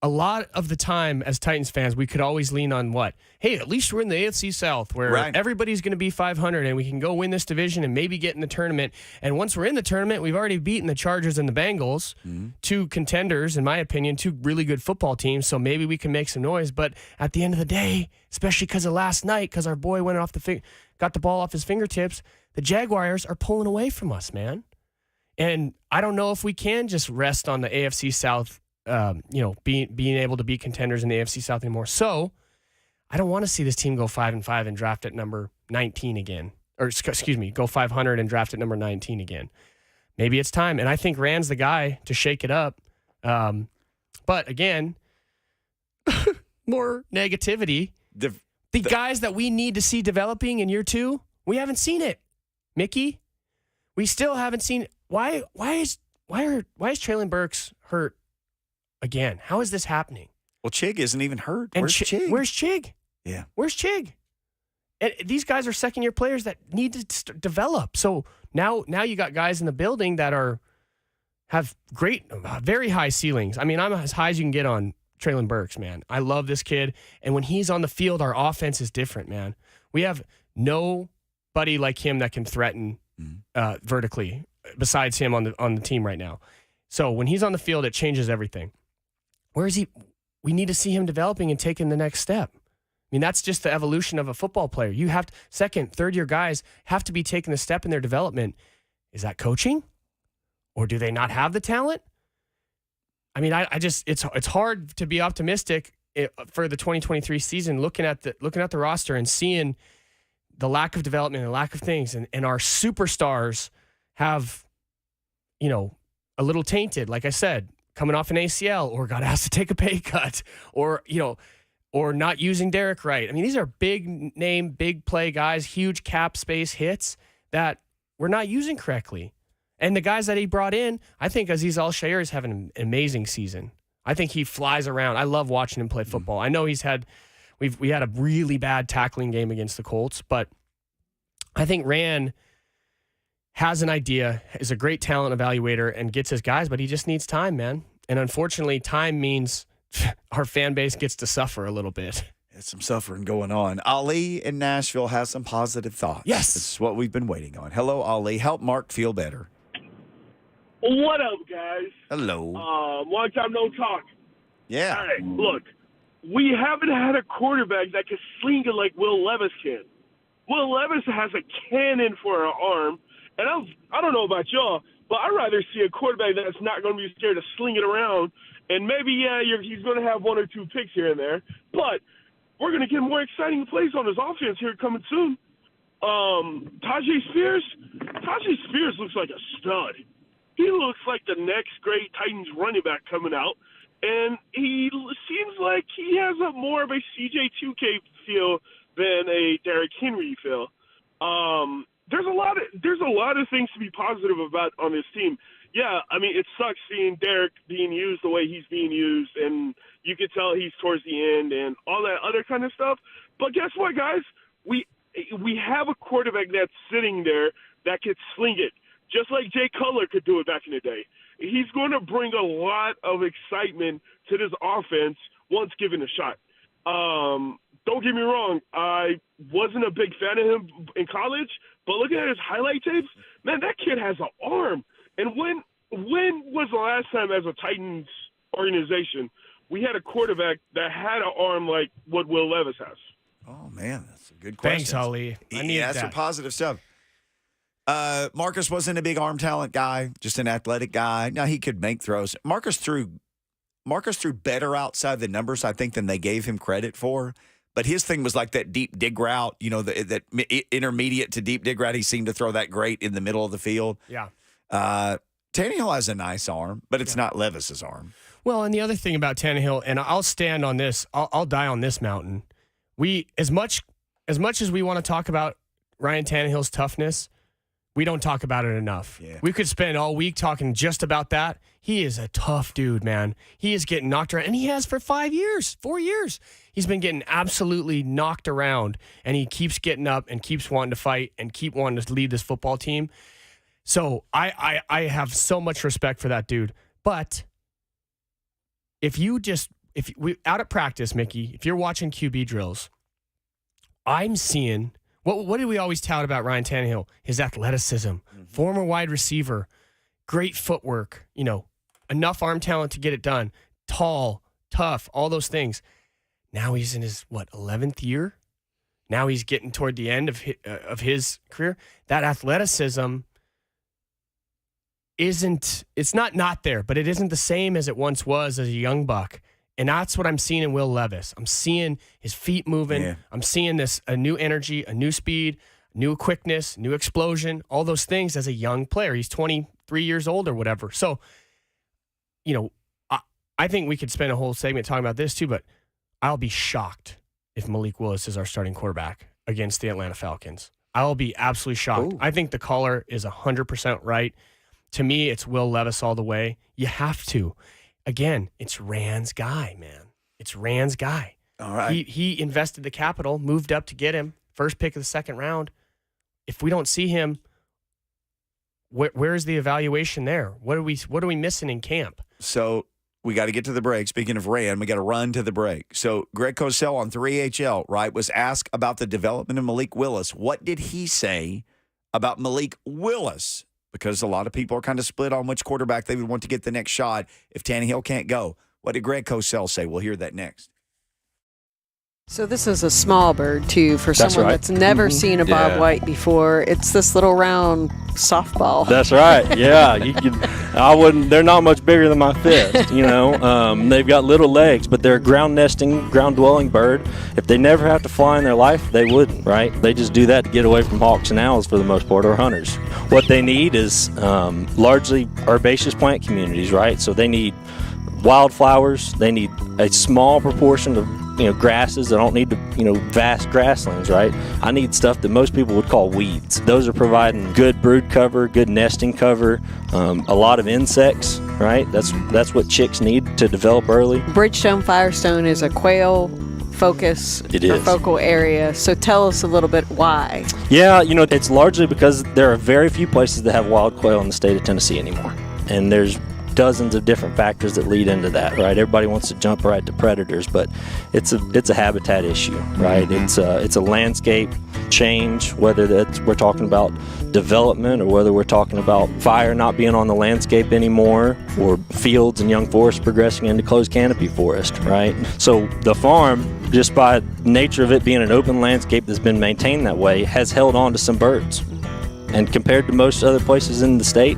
a lot of the time as Titans fans, we could always lean on what? Hey, at least we're in the AFC South where everybody's going to be 500 and we can go win this division and maybe get in the tournament. And once we're in the tournament, we've already beaten the Chargers and the Bengals, two contenders, in my opinion, two really good football teams. So maybe we can make some noise. But at the end of the day, especially because of last night, because our boy went got the ball off his fingertips, the Jaguars are pulling away from us, man. And I don't know if we can just rest on the AFC South, being able to be contenders in the AFC South anymore. So I don't want to see this team go 5-5 and draft at number 19 again. Or excuse me, go 500 and draft at number 19 again. Maybe it's time. And I think Rand's the guy to shake it up. But again, more negativity. The guys that we need to see developing in year two, we haven't seen it. Mickey, we still haven't seen it. Why is Traylon Burks hurt again? How is this happening? Well, Chig isn't even hurt. And Where's Chig? Where's Chig? Yeah. Where's Chig? And these guys are second-year players that need to develop. So now you got guys in the building that have great, very high ceilings. I mean, I'm as high as you can get on Traylon Burks, man. I love this kid. And when he's on the field, our offense is different, man. We have nobody like him that can threaten vertically besides him on the team right now. So when he's on the field, it changes everything. Where is he? We need to see him developing and taking the next step. I mean, that's just the evolution of a football player. You have to, second, third-year guys have to be taking the step in their development. Is that coaching? Or do they not have the talent? I mean, it's hard to be optimistic for the 2023 season, looking at the roster and seeing the lack of development and lack of things, and our superstars have, a little tainted, like I said, coming off an ACL or got asked to take a pay cut or not using Derek right. I mean, these are big name, big play guys, huge cap space hits that we're not using correctly. And the guys that he brought in, I think Azeez Al-Shaair is having an amazing season. I think he flies around. I love watching him play football. I know we had a really bad tackling game against the Colts, but I think Rand has an idea, is a great talent evaluator, and gets his guys, but he just needs time, man. And unfortunately, time means our fan base gets to suffer a little bit. There's some suffering going on. Ali in Nashville has some positive thoughts. Yes. This is what we've been waiting on. Hello, Ali. Help Mark feel better. What up, guys? Hello. Long time no talk. Yeah. All right, look, we haven't had a quarterback that can sling it like Will Levis can. Will Levis has a cannon for an arm, and I don't know about y'all, but I'd rather see a quarterback that's not going to be scared to sling it around. And maybe, he's going to have one or two picks here and there, but we're going to get more exciting plays on his offense here coming soon. Tajay Spears looks like a stud. He looks like the next great Titans running back coming out, and he seems like he has more of a CJ2K feel than a Derrick Henry feel. There's a lot of things to be positive about on this team. Yeah, I mean, it sucks seeing Derrick being used the way he's being used, and you can tell he's towards the end and all that other kind of stuff. But guess what, guys? We have a quarterback that's sitting there that could sling it, just like Jay Cutler could do it back in the day. He's going to bring a lot of excitement to this offense once given a shot. Don't get me wrong, I wasn't a big fan of him in college, but looking at his highlight tapes, man, that kid has an arm. And when was the last time as a Titans organization we had a quarterback that had an arm like what Will Levis has? Oh, man, that's a good question. Thanks, Ali. I need that's that. some positive stuff. Marcus wasn't a big arm talent guy, just an athletic guy. Now, he could make throws. Marcus threw better outside the numbers, I think, than they gave him credit for. But his thing was like that deep dig route, that intermediate to deep dig route. He seemed to throw that great in the middle of the field. Yeah. Tannehill has a nice arm, but it's not Levis's arm. Well, and the other thing about Tannehill, and I'll stand on this, I'll die on this mountain. We, as much as we want to talk about Ryan Tannehill's toughness, we don't talk about it enough. Yeah. We could spend all week talking just about that. He is a tough dude, man. He is getting knocked around, and he has for 4 years. He's been getting absolutely knocked around, and he keeps getting up and keeps wanting to fight and keep wanting to lead this football team. So I have so much respect for that dude. But if we out at practice, Mickey, if you're watching QB drills, I'm seeing what did we always tout about Ryan Tannehill? His athleticism, former wide receiver, great footwork, enough arm talent to get it done, tall, tough, all those things. Now he's in his 11th year. Now he's getting toward the end of his career. That athleticism it's not there, but it isn't the same as it once was as a young buck. And that's what I'm seeing in Will Levis. I'm seeing his feet moving. Yeah. I'm seeing a new energy, a new speed, new quickness, new explosion, all those things as a young player. He's 23 years old or whatever. So, I think we could spend a whole segment talking about this too, but I'll be shocked if Malik Willis is our starting quarterback against the Atlanta Falcons. I'll be absolutely shocked. Ooh. I think the caller is 100% right. To me, it's Will Levis all the way. You have to. Again, it's Rand's guy, man. It's Rand's guy. All right. He invested the capital, moved up to get him, first pick of the second round. If we don't see him, where's the evaluation there? What are we missing in camp? So we got to get to the break. Speaking of Rand, we got to run to the break. So Greg Cosell on 3HL, right, was asked about the development of Malik Willis. What did he say about Malik Willis? Because a lot of people are kind of split on which quarterback they would want to get the next shot if Tannehill can't go. What did Greg Cosell say? We'll hear that next. So this is a small bird, too, for someone that's never seen a Bob White before. It's this little round softball. That's right. Yeah, they're not much bigger than my fist, They've got little legs, but they're a ground-nesting, ground-dwelling bird. If they never have to fly in their life, they wouldn't, right? They just do that to get away from hawks and owls for the most part, or hunters. What they need is largely herbaceous plant communities, right? So they need wildflowers. They need a small proportion of grasses. I don't need vast grasslands, right? I need stuff that most people would call weeds. Those are providing good brood cover, good nesting cover, a lot of insects, right? That's what chicks need to develop early. Bridgestone Firestone is a quail focus It or is. focal area. So tell us a little bit why. Yeah, it's largely because there are very few places that have wild quail in the state of Tennessee anymore. And there's dozens of different factors that lead into that, right? Everybody wants to jump right to predators, but it's a habitat issue, right? Mm-hmm. It's a landscape change, whether we're talking about development or whether we're talking about fire not being on the landscape anymore, or fields and young forests progressing into closed canopy forest, right? So the farm, just by nature of it being an open landscape that's been maintained that way, has held on to some birds. And compared to most other places in the state,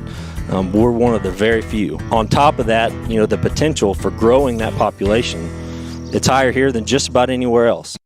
we're one of the very few. On top of that, the potential for growing that population, it's higher here than just about anywhere else.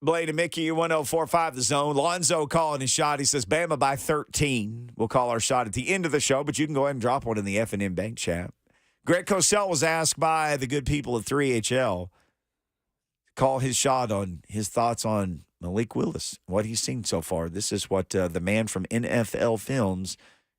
Blade and Mickey, 1045 The Zone. Lonzo calling his shot. He says, Bama by 13. We'll call our shot at the end of the show, but you can go ahead and drop one in the F&M Bank chat. Greg Cosell was asked by the good people of 3HL to call his shot on his thoughts on Malik Willis, what he's seen so far. This is what the man from NFL Films,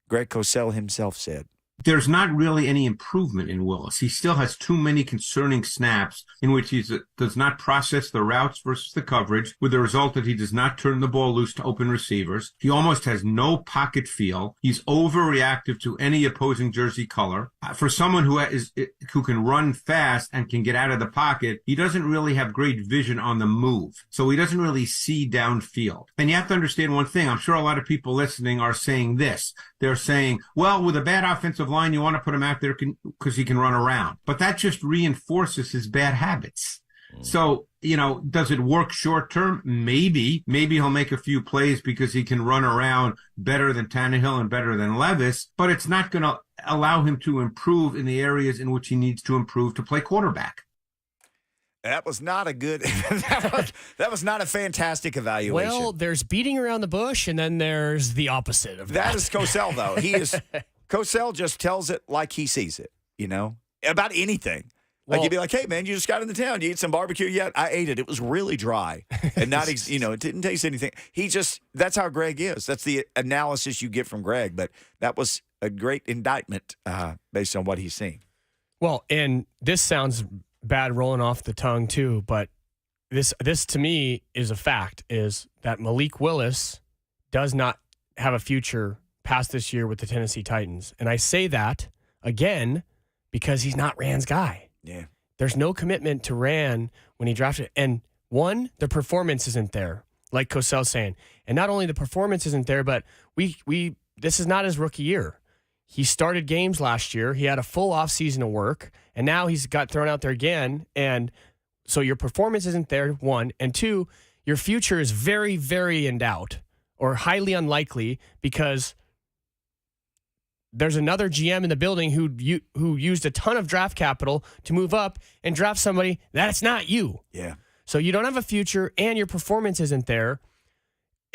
Greg Cosell himself, said. There's not really any improvement in Willis. He still has too many concerning snaps in which he does not process the routes versus the coverage, with the result that he does not turn the ball loose to open receivers. He almost has no pocket feel. He's overreactive to any opposing jersey color. For someone who can run fast and can get out of the pocket, he doesn't really have great vision on the move. So he doesn't really see downfield. And you have to understand one thing. I'm sure a lot of people listening are saying this. They're saying, well, with a bad offensive line, you want to put him out there because he can run around. But that just reinforces his bad habits. So, does it work short term? Maybe. Maybe he'll make a few plays because he can run around better than Tannehill and better than Levis, but it's not going to allow him to improve in the areas in which he needs to improve to play quarterback. That was not a good. that was not a fantastic evaluation. Well, there's beating around the bush, and then there's the opposite of that. That is Cosell, though. Cosell just tells it like he sees it. About anything. Like you'd be like, "Hey, man, you just got into town. You eat some barbecue yet?" I ate it. It was really dry and not, it didn't taste anything. That's how Greg is. That's the analysis you get from Greg. But that was a great indictment based on what he's seeing. Well, and this sounds bad rolling off the tongue too, but this to me is a fact, is that Malik Willis does not have a future past this year with the Tennessee Titans. And I say that again because he's not Rand's guy. Yeah. There's no commitment to Rand when he drafted. And one, the performance isn't there, like Cosell's saying. And not only the performance isn't there, but this is not his rookie year. He started games last year. He had a full offseason of work, and now he's got thrown out there again. And so your performance isn't there, one. And two, your future is very, very in doubt or highly unlikely because there's another GM in the building who used a ton of draft capital to move up and draft somebody that's not you. Yeah. So you don't have a future, and your performance isn't there.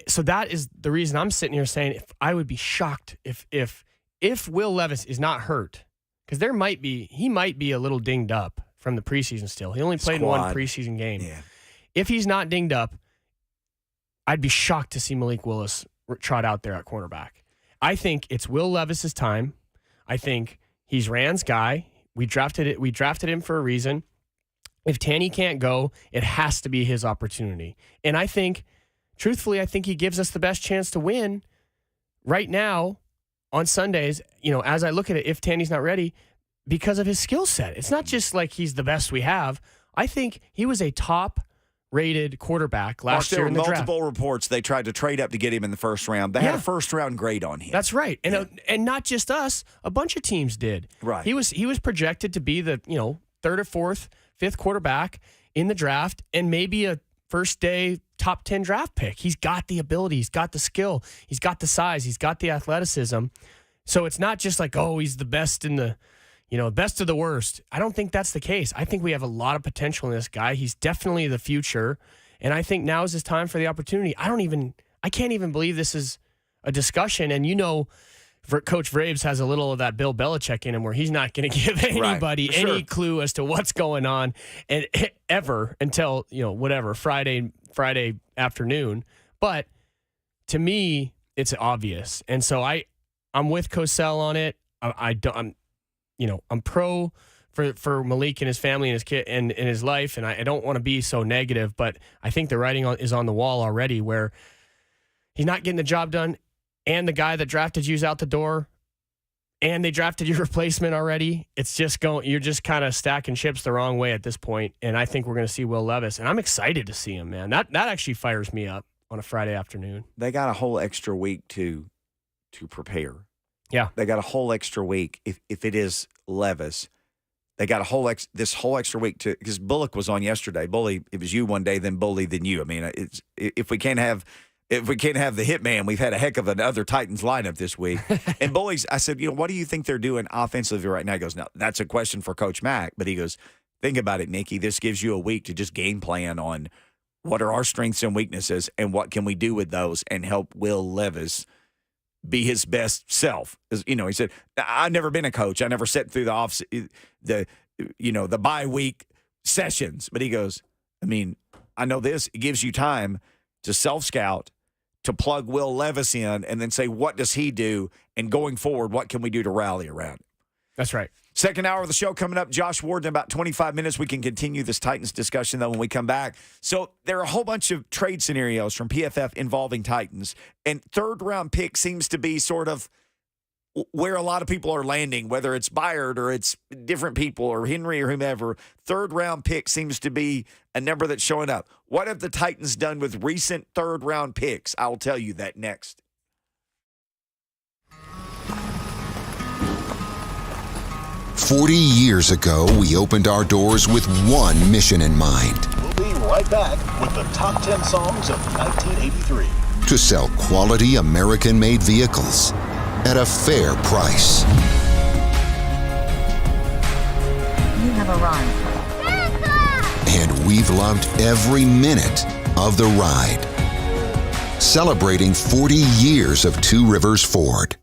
So that is the reason I'm sitting here saying I would be shocked if Will Levis is not hurt, because he might be a little dinged up from the preseason still. He only played one preseason game. Yeah. If he's not dinged up, I'd be shocked to see Malik Willis trot out there at cornerback. I think it's Will Levis's time. I think he's Rand's guy. We drafted him for a reason. If Tanny can't go, it has to be his opportunity. And I think, truthfully, he gives us the best chance to win right now on Sundays, as I look at it, if Tanny's not ready, because of his skill set. It's not just like he's the best we have. I think he was a top-rated quarterback last year in the draft. There were multiple reports they tried to trade up to get him in the first round. They had a first-round grade on him. That's right. And not just us, a bunch of teams did. Right. He was projected to be the, third or fourth, fifth quarterback in the draft and maybe a first-day top 10 draft pick. He's got the ability. He's got the skill. He's got the size. He's got the athleticism. So it's not just like, he's the best in the, best of the worst. I don't think that's the case. I think we have a lot of potential in this guy. He's definitely the future. And I think now is his time for the opportunity. I can't even believe this is a discussion. And Coach Vraves has a little of that Bill Belichick in him where he's not going to give anybody any clue as to what's going on and ever until, Friday afternoon. But to me, it's obvious. And so I'm with Cosell on it. I'm pro for Malik and his family and his kid and his life. And I don't want to be so negative, but I think the writing is on the wall already where he's not getting the job done. And the guy that drafted you's out the door, and they drafted your replacement already. It's just you're just kind of stacking chips the wrong way at this point. And I think we're going to see Will Levis, and I'm excited to see him, man. That actually fires me up on a Friday afternoon. They got a whole extra week to prepare. Yeah, they got a whole extra week. If it is Levis, they got this whole extra week to, because Bullock was on yesterday. Bully, it was you one day, then Bully, then you. I mean, if we can't have the hitman, we've had a heck of another Titans lineup this week. And Bully's, I said, what do you think they're doing offensively right now? He goes, no, that's a question for Coach Mack. But he goes, think about it, Nicky. This gives you a week to just game plan on what are our strengths and weaknesses, and what can we do with those and help Will Levis be his best self. You know, he said, I've never been a coach. I never sat through the bye week sessions. But he goes, I mean, I know this. It gives you time to self-scout, to plug Will Levis in, and then say, what does he do? And going forward, what can we do to rally around him? That's right. Second hour of the show coming up. Josh Ward in about 25 minutes. We can continue this Titans discussion, though, when we come back. So there are a whole bunch of trade scenarios from PFF involving Titans, and third-round pick seems to be sort of where a lot of people are landing, whether it's Byard or it's different people or Henry or whomever. Third-round pick seems to be a number that's showing up. What have the Titans done with recent third-round picks? I'll tell you that next. "40 years ago, we opened our doors with one mission in mind. We'll be right back with the top 10 songs of 1983. To sell quality American-made vehicles at a fair price. You have arrived. And we've loved every minute of the ride. Celebrating 40 years of Two Rivers Ford.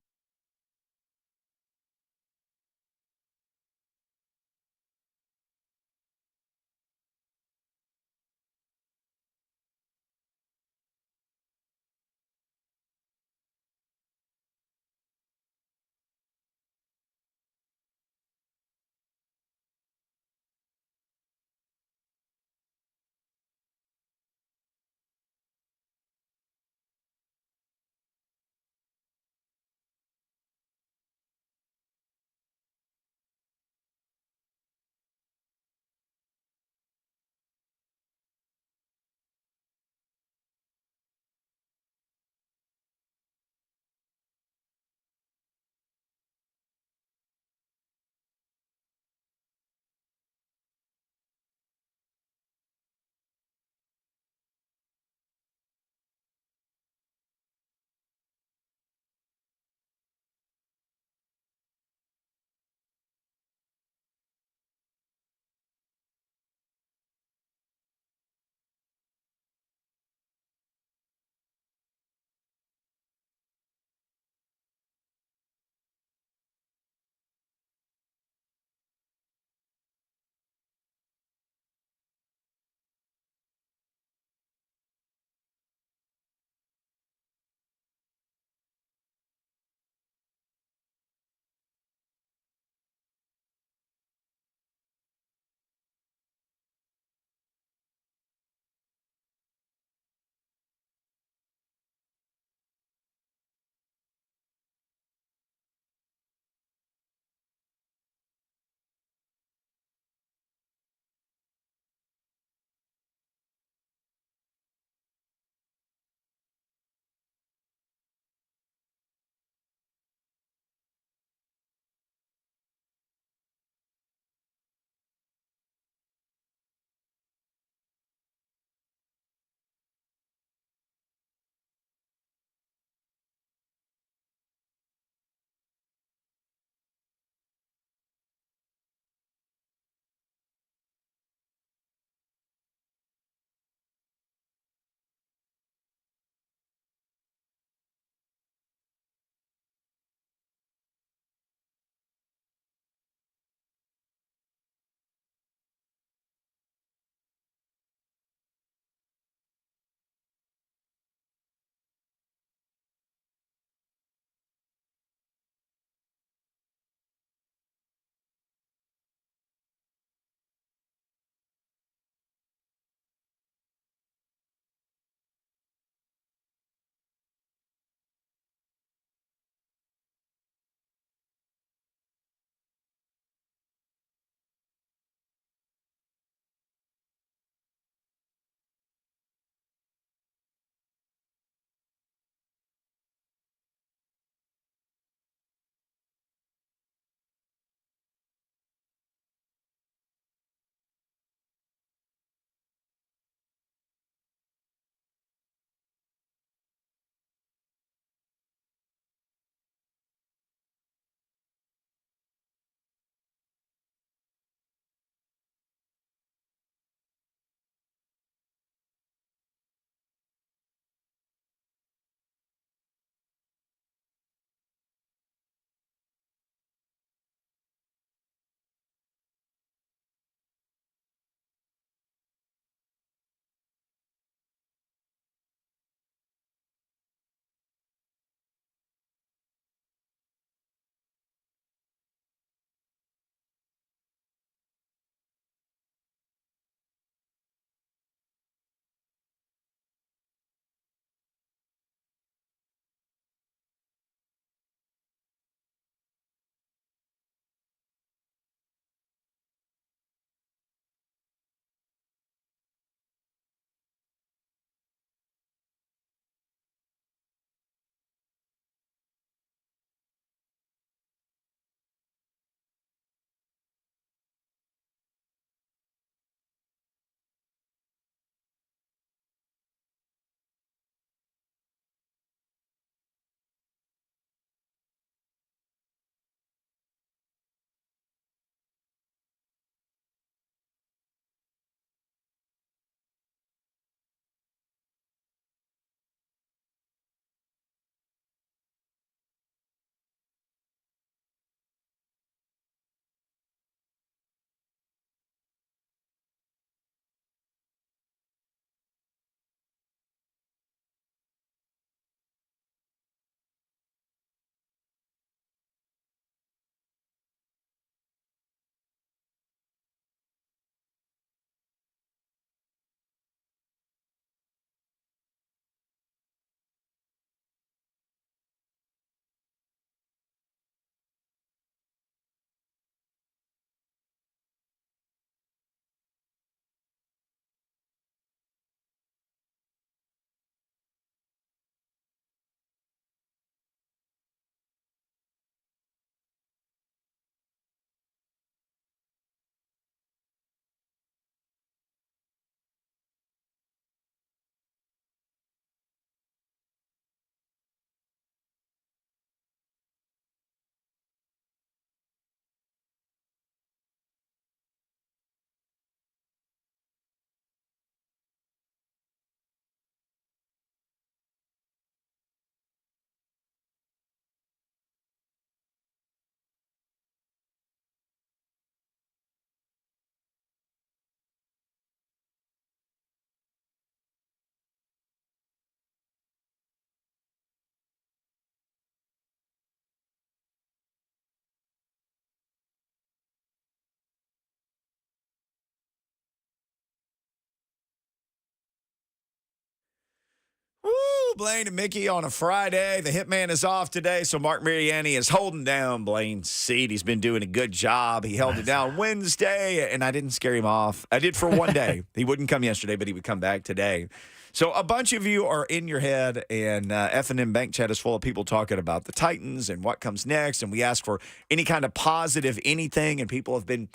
Blaine and Mickey on a Friday. The hitman is off today, so Marc Mariani is holding down Blaine's seat. He's been doing a good job. He held it down Wednesday, and I didn't scare him off. I did for one day. He wouldn't come yesterday, but he would come back today. So a bunch of you are in your head, and F&M Bank Chat is full of people talking about the Titans and what comes next, and we ask for any kind of positive anything, and people have been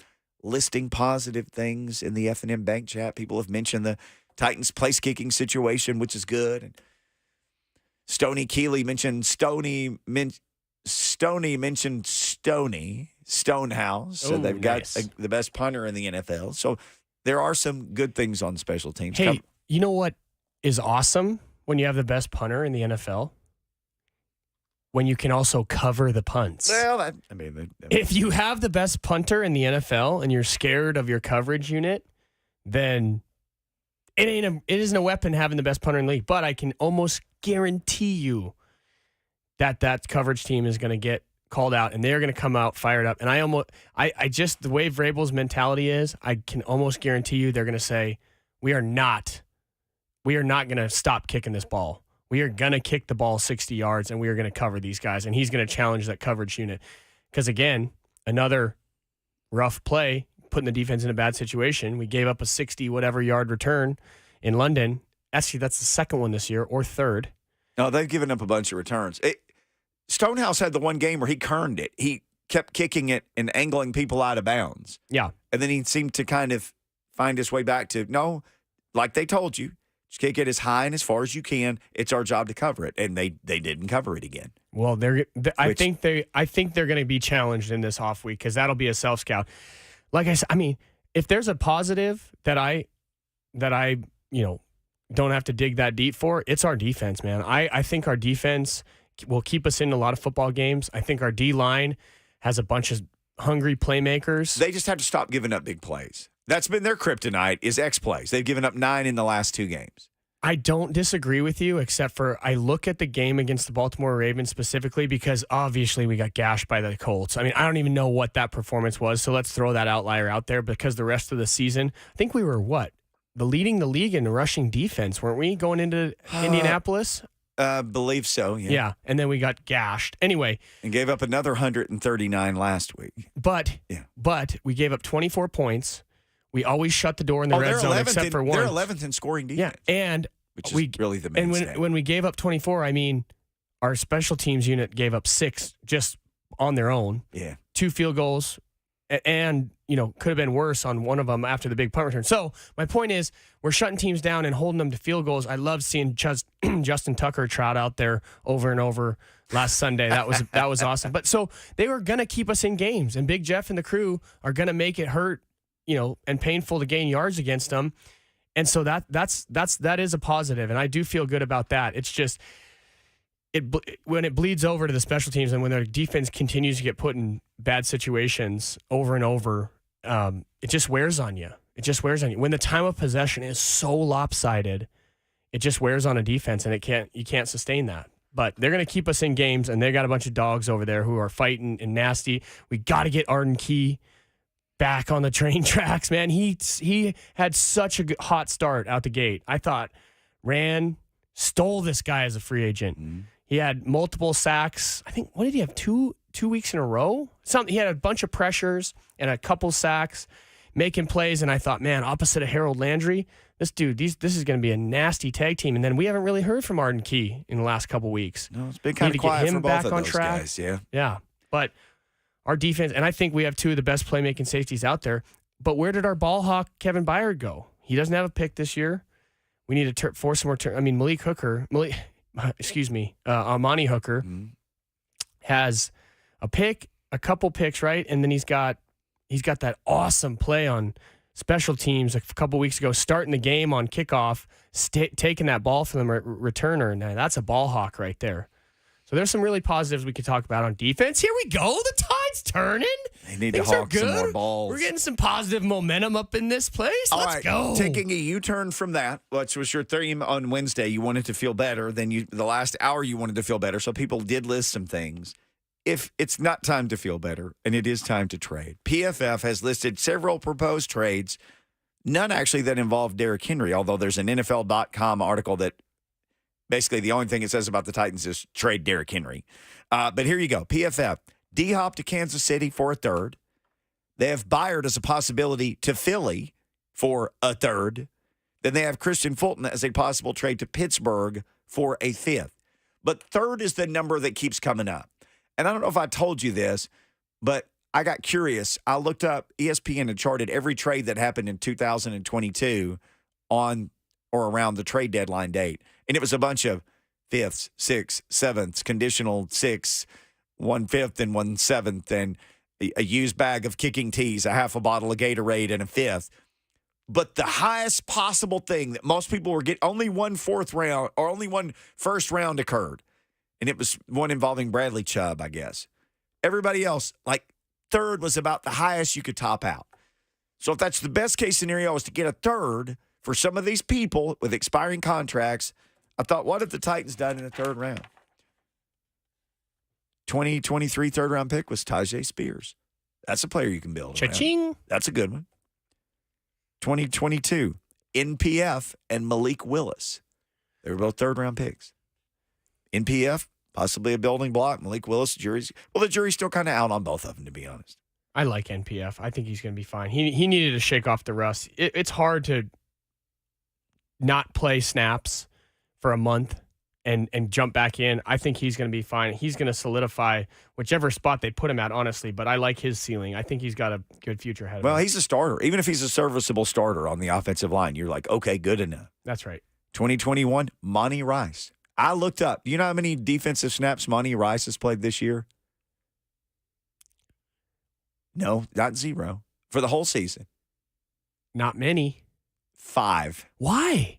listing positive things in the F&M Bank Chat. People have mentioned the Titans place-kicking situation, which is good. And Stoney Keeley mentioned Stoney mentioned Stonehouse. So they've got the best punter in the NFL. So there are some good things on special teams. Hey, you know what is awesome when you have the best punter in the NFL? When you can also cover the punts. Well, if you have the best punter in the NFL and you're scared of your coverage unit, then it isn't a weapon having the best punter in the league. But I can almost guarantee you that coverage team is going to get called out and they're going to come out fired up. And I just the way Vrabel's mentality is, I can almost guarantee you they're going to say, we are not going to stop kicking this ball. We are going to kick the ball 60 yards, and we are going to cover these guys. And he's going to challenge that coverage unit. Because, again, another rough play, putting the defense in a bad situation. We gave up a 60-whatever-yard return in London. Actually, that's the second one this year, or third. No, they've given up a bunch of returns. Stonehouse had the one game where he kerned it. He kept kicking it and angling people out of bounds. Yeah. And then he seemed to kind of find his way back to, no, like they told you, just kick it as high and as far as you can. It's our job to cover it, and they didn't cover it again. Well, I think they're going to be challenged in this off week because that'll be a self scout. Like I said, I mean, if there's a positive that I don't have to dig that deep for, it's our defense, man. I think our defense will keep us in a lot of football games. I think our D line has a bunch of hungry playmakers. They just have to stop giving up big plays. That's been their kryptonite is X plays. They've given up 9 in the last 2 games. I don't disagree with you, except for I look at the game against the Baltimore Ravens specifically because obviously we got gashed by the Colts. I mean, I don't even know what that performance was, so let's throw that outlier out there because the rest of the season, I think we were leading the league in rushing defense, weren't we, going into Indianapolis? Believe so, yeah. Yeah, and then we got gashed. Anyway. And gave up another 139 last week. But we gave up 24 points. We always shut the door in the red zone except for one. They're 11th in scoring defense. Yeah, which is really the main And when we gave up 24, I mean, our special teams unit gave up 6 just on their own. Yeah. 2 field goals, and, could have been worse on one of them after the big punt return. So my point is we're shutting teams down and holding them to field goals. I love seeing Justin Tucker trot out there over and over last Sunday. That was awesome. But so they were going to keep us in games, and Big Jeff and the crew are going to make it hurt, and painful to gain yards against them. And so that is a positive, and I do feel good about that. It's just when it bleeds over to the special teams and when their defense continues to get put in bad situations over and over, it just wears on you. It just wears on you. When the time of possession is so lopsided, it just wears on a defense, and you can't sustain that. But they're going to keep us in games, and they got a bunch of dogs over there who are fighting and nasty. We got to get Arden Key back on the train tracks, man. He had such a hot start out the gate. I thought stole this guy as a free agent. Mm-hmm. He had multiple sacks. I think, what did he have, two weeks in a row? He had a bunch of pressures and a couple sacks, making plays, and I thought, man, opposite of Harold Landry, this dude, this is going to be a nasty tag team. And then we haven't really heard from Arden Key in the last couple weeks. No, it's been kind of quiet for both of those guys, yeah. Yeah, but our defense, and I think we have 2 of the best playmaking safeties out there. But where did our ball hawk Kevin Byard go? He doesn't have a pick this year. We need to force some more turn. I mean, Amani Hooker has a pick, a couple picks, right? And then he's got that awesome play on special teams a couple weeks ago, starting the game on kickoff, taking that ball from the returner. Now, that's a ball hawk right there. So there's some really positives we could talk about on defense. Here we go. The tide's turning. They need to hawk some more balls. We're getting some positive momentum up in this place. Let's go. Taking a U-turn from that, which was your theme on Wednesday, you wanted to feel better. Then the last hour you wanted to feel better. So people did list some things. If it's not time to feel better and it is time to trade, PFF has listed several proposed trades, none actually that involve Derrick Henry, although there's an NFL.com article that Basically, the only thing it says about the Titans is trade Derrick Henry. But here you go. PFF. D-Hop to Kansas City for a third. They have Byard as a possibility to Philly for a third. Then they have Christian Fulton as a possible trade to Pittsburgh for a fifth. But third is the number that keeps coming up. And I don't know if I told you this, but I got curious. I looked up, ESPN had charted every trade that happened in 2022 on or around the trade deadline date. And it was a bunch of fifths, sixths, sevenths, conditional sixths, 1/5 and 1/7, and a used bag of kicking tees, a half a bottle of Gatorade, and a fifth. But the highest possible thing that most people were getting, only one fourth round or only one first round occurred. And it was one involving Bradley Chubb, I guess. Everybody else, like third was about the highest you could top out. So if that's the best case scenario is to get a third for some of these people with expiring contracts, I thought, what if the Titans done in the third round? 2023 third round pick was Tajay Spears. That's a player you can build around. Cha-ching. That's a good one. 2022 NPF and Malik Willis. They were both third round picks. NPF, possibly a building block. Malik Willis, the jury's still kind of out on both of them, to be honest. I like NPF. I think he's going to be fine. He needed to shake off the rust. It's hard to not play snaps for a month and jump back in. I think he's going to be fine. He's going to solidify whichever spot they put him at, honestly, but I like his ceiling. I think he's got a good future ahead of him. Well, he's a starter. Even if he's a serviceable starter on the offensive line, you're like, okay, good enough. That's right. 2021, Monty Rice. I looked up. Do you know how many defensive snaps Monty Rice has played this year? No, not zero. For the whole season. Not many. 5. Why?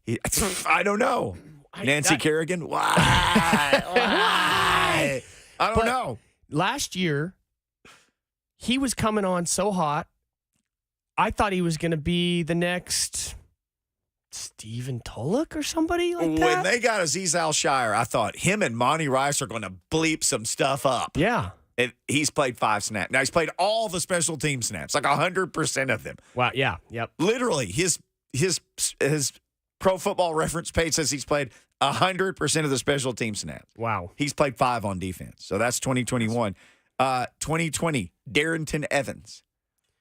I don't know. Nancy Kerrigan? Why? Why? I don't know. Last year, he was coming on so hot. I thought he was going to be the next Stephen Tulloch or somebody like that. When they got Azeez Al-Shire, I thought him and Monty Rice are going to bleep some stuff up. Yeah. And he's played 5 snaps. Now, he's played all the special team snaps, like 100% of them. Wow, yeah, yep. Literally, his Pro Football Reference page says he's played 100% of the special team snaps. Wow. He's played 5 on defense. So that's 2021. 2020, Darrington Evans.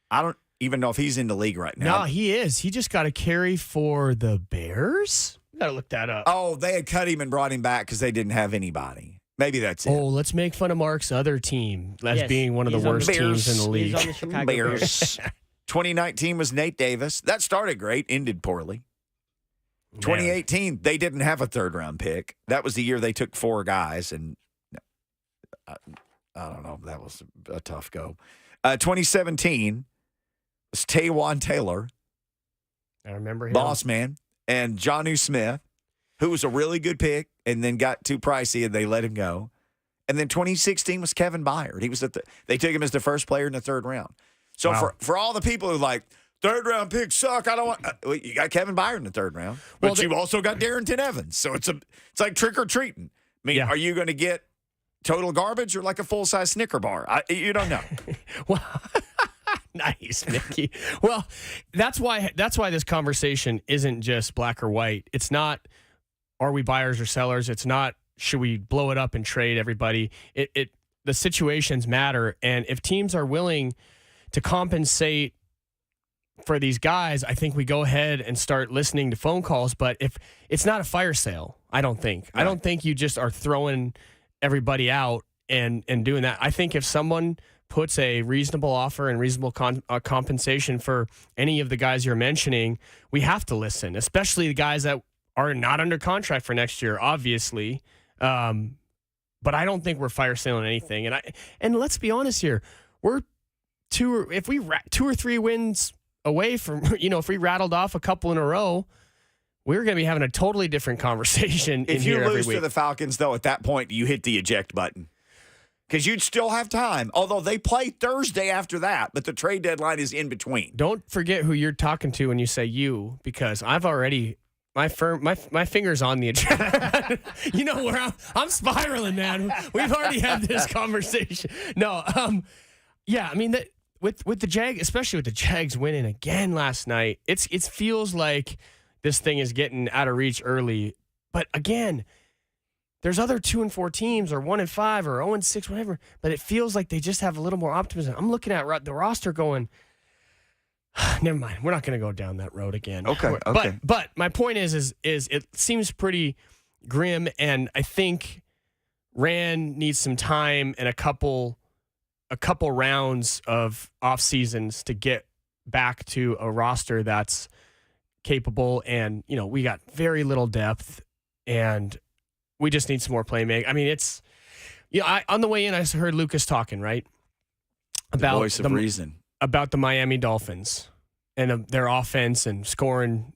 I don't even know if he's in the league right now. No, he is. He just got a carry for the Bears. We got to look that up. Oh, they had cut him and brought him back because they didn't have anybody. Maybe that's it. Oh, let's make fun of Marc's other team as being one of the worst teams in the league. He's on the Chicago Bears. 2019 was Nate Davis. That started great, ended poorly. 2018, they didn't have a third-round pick. That was the year they took 4 guys, and I don't know. That was a tough go. 2017 was Taywan Taylor. I remember him. Boss man. And Jonnu Smith, who was a really good pick and then got too pricey and they let him go. And then 2016 was Kevin Byard. He was they took him as the first player in the third round. So for all the people who like, third round picks suck, I don't want you got Kevin Byard in the third round. But you've also got Darrington Evans. So it's like trick or treating. I mean, are you going to get total garbage or like a full-size Snicker bar? You don't know. Well, nice, Mickey. Well, that's why this conversation isn't just black or white. It's not, are we buyers or sellers? It's not, should we blow it up and trade everybody? The situations matter, and if teams are willing to compensate for these guys, I think we go ahead and start listening to phone calls. But if it's not a fire sale, I don't think. Right. I don't think you just are throwing everybody out and doing that. I think if someone puts a reasonable offer and reasonable compensation for any of the guys you're mentioning, we have to listen, especially the guys that are not under contract for next year, obviously. But I don't think we're fire selling anything. And let's be honest here, we're 2 or 3 wins away from, if we rattled off a couple in a row, we're going to be having a totally different conversation in here every week. If you lose to the Falcons, though, at that point, you hit the eject button. Because you'd still have time, although they play Thursday after that, but the trade deadline is in between. Don't forget who you're talking to when you say you, because I've already my finger's on the eject. You know where I'm spiraling, man. We've already had this conversation. No, yeah, I mean with the Jag, especially with the Jags winning again last night, it feels like this thing is getting out of reach early. But again, there's other 2-4 teams or 1-5 or 0-6, whatever, but it feels like they just have a little more optimism. I'm looking at the roster going, never mind. We're not going to go down that road again. Okay. But my point is it seems pretty grim, and I think Rand needs some time and a couple rounds of off seasons to get back to a roster that's capable. And we got very little depth, and we just need some more playmaking. I mean, it's on the way in, I heard Lucas talking about the voice of reason about the Miami Dolphins and their offense and scoring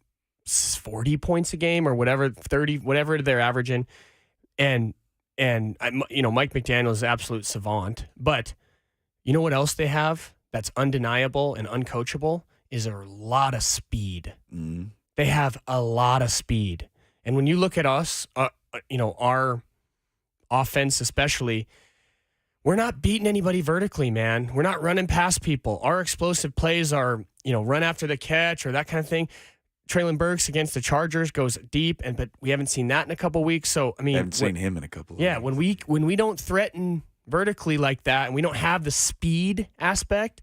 40 points a game or whatever, 30, whatever they're averaging. And Mike McDaniel is an absolute savant. But you know what else they have that's undeniable and uncoachable is a lot of speed. Mm. They have a lot of speed. And when you look at us, our offense especially, we're not beating anybody vertically, man. We're not running past people. Our explosive plays are, run after the catch or that kind of thing. Traylon Burks against the Chargers goes deep, but we haven't seen that in a couple weeks. So, I mean, haven't seen him in a couple of weeks. weeks. when we don't threaten vertically like that and we don't have the speed aspect,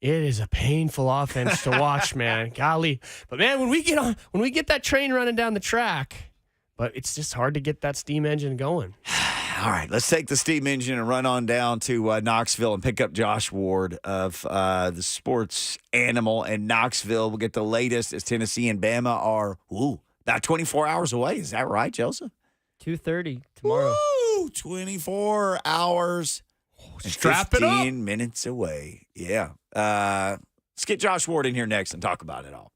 it is a painful offense to watch, man. Golly. But man, when we get that train running down the track, but it's just hard to get that steam engine going. All right, let's take the steam engine and run on down to Knoxville and pick up Josh Ward of the Sports Animal in Knoxville. We'll get the latest as Tennessee and Bama are about 24 hours away. Is that right, Joseph? 2:30 tomorrow. 24 hours. Strap it up. 15 minutes away. Yeah. Let's get Josh Ward in here next and talk about it all.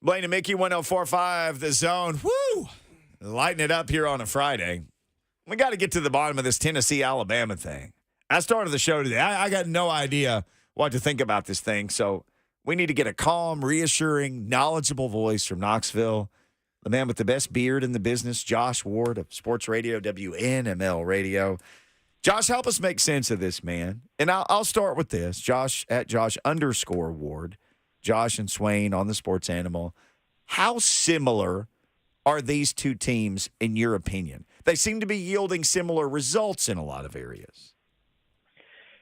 Blaine and Mickey, 104.5 The Zone. Woo! Lighting it up here on a Friday. We got to get to the bottom of this Tennessee-Alabama thing. I started the show today. I got no idea what to think about this thing, so we need to get a calm, reassuring, knowledgeable voice from Knoxville. The man with the best beard in the business, Josh Ward of Sports Radio, WNML Radio. Josh, help us make sense of this, man. And I'll start with this. Josh at Josh_Ward. Josh and Swain on the Sports Animal. How similar are these two teams in your opinion? They seem to be yielding similar results in a lot of areas.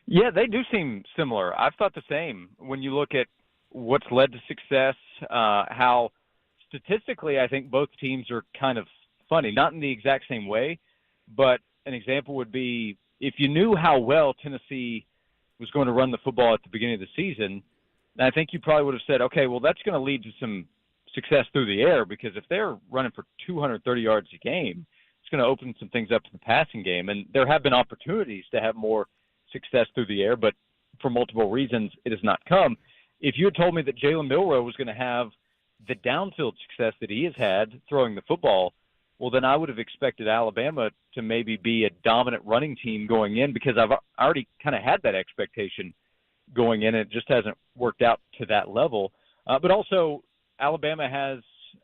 Yeah, they do seem similar. I've thought the same. When you look at what's led to success, how statistically I think both teams are kind of funny. Not in the exact same way, but an example would be if you knew how well Tennessee was going to run the football at the beginning of the season, I think you probably would have said, okay, well, that's going to lead to some success through the air because if they're running for 230 yards a game, it's going to open some things up in the passing game. And there have been opportunities to have more success through the air, but for multiple reasons, it has not come. If you had told me that Jalen Milroe was going to have the downfield success that he has had throwing the football, well, then I would have expected Alabama to maybe be a dominant running team going in because I've already kind of had that expectation going in. It just hasn't worked out to that level. But also, Alabama has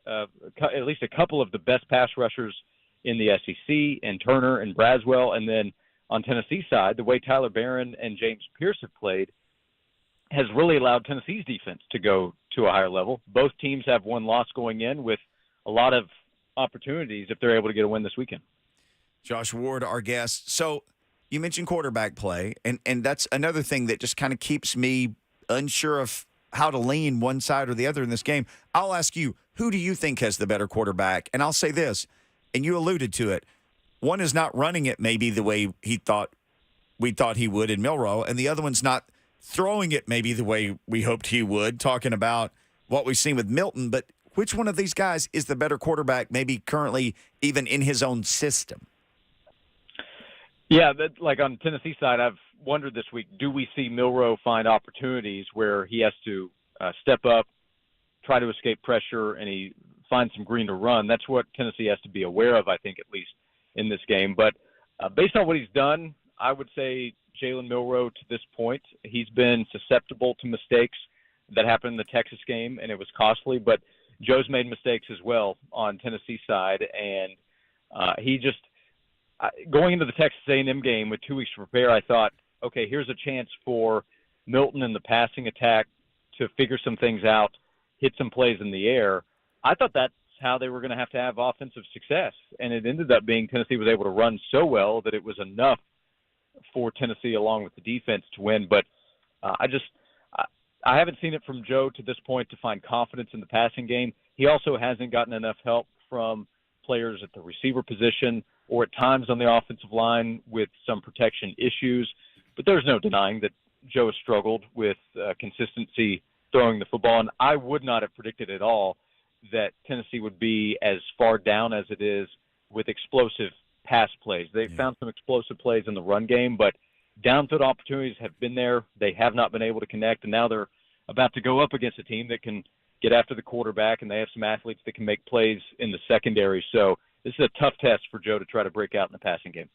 at least a couple of the best pass rushers in the SEC, and Turner and Braswell. And then on Tennessee's side, the way Tyler Barron and James Pierce have played has really allowed Tennessee's defense to go to a higher level. Both teams have one loss going in with a lot of opportunities if they're able to get a win this weekend. Josh Ward, our guest. So you mentioned quarterback play, and that's another thing that just kind of keeps me unsure of how to lean one side or the other in this game. I'll ask you, who do you think has the better quarterback? And I'll say this, and you alluded to it. One is not running it maybe the way we thought he would in Milroe, and the other one's not throwing it maybe the way we hoped he would, talking about what we've seen with Milton. But which one of these guys is the better quarterback, maybe currently even in his own system? Yeah, like on Tennessee side, I've wondered this week, do we see Milroe find opportunities where he has to step up, try to escape pressure, and he finds some green to run? That's what Tennessee has to be aware of, I think, at least in this game. But based on what he's done, I would say Jalen Milroe to this point, he's been susceptible to mistakes that happened in the Texas game, and it was costly. But Joe's made mistakes as well on Tennessee's side, and he just going into the Texas A&M game with 2 weeks to prepare, I thought, okay, here's a chance for Milton in the passing attack to figure some things out, hit some plays in the air. I thought that's how they were going to have offensive success, and it ended up being Tennessee was able to run so well that it was enough for Tennessee along with the defense to win. But I haven't seen it from Joe to this point to find confidence in the passing game. He also hasn't gotten enough help from players at the receiver position or at times on the offensive line with some protection issues. But there's no denying that Joe has struggled with consistency throwing the football, and I would not have predicted at all that Tennessee would be as far down as it is with explosive pass plays. They've found some explosive plays in the run game, but downfield opportunities have been there. They have not been able to connect, and now they're about to go up against a team that can get after the quarterback, and they have some athletes that can make plays in the secondary. So this is a tough test for Joe to try to break out in the passing game.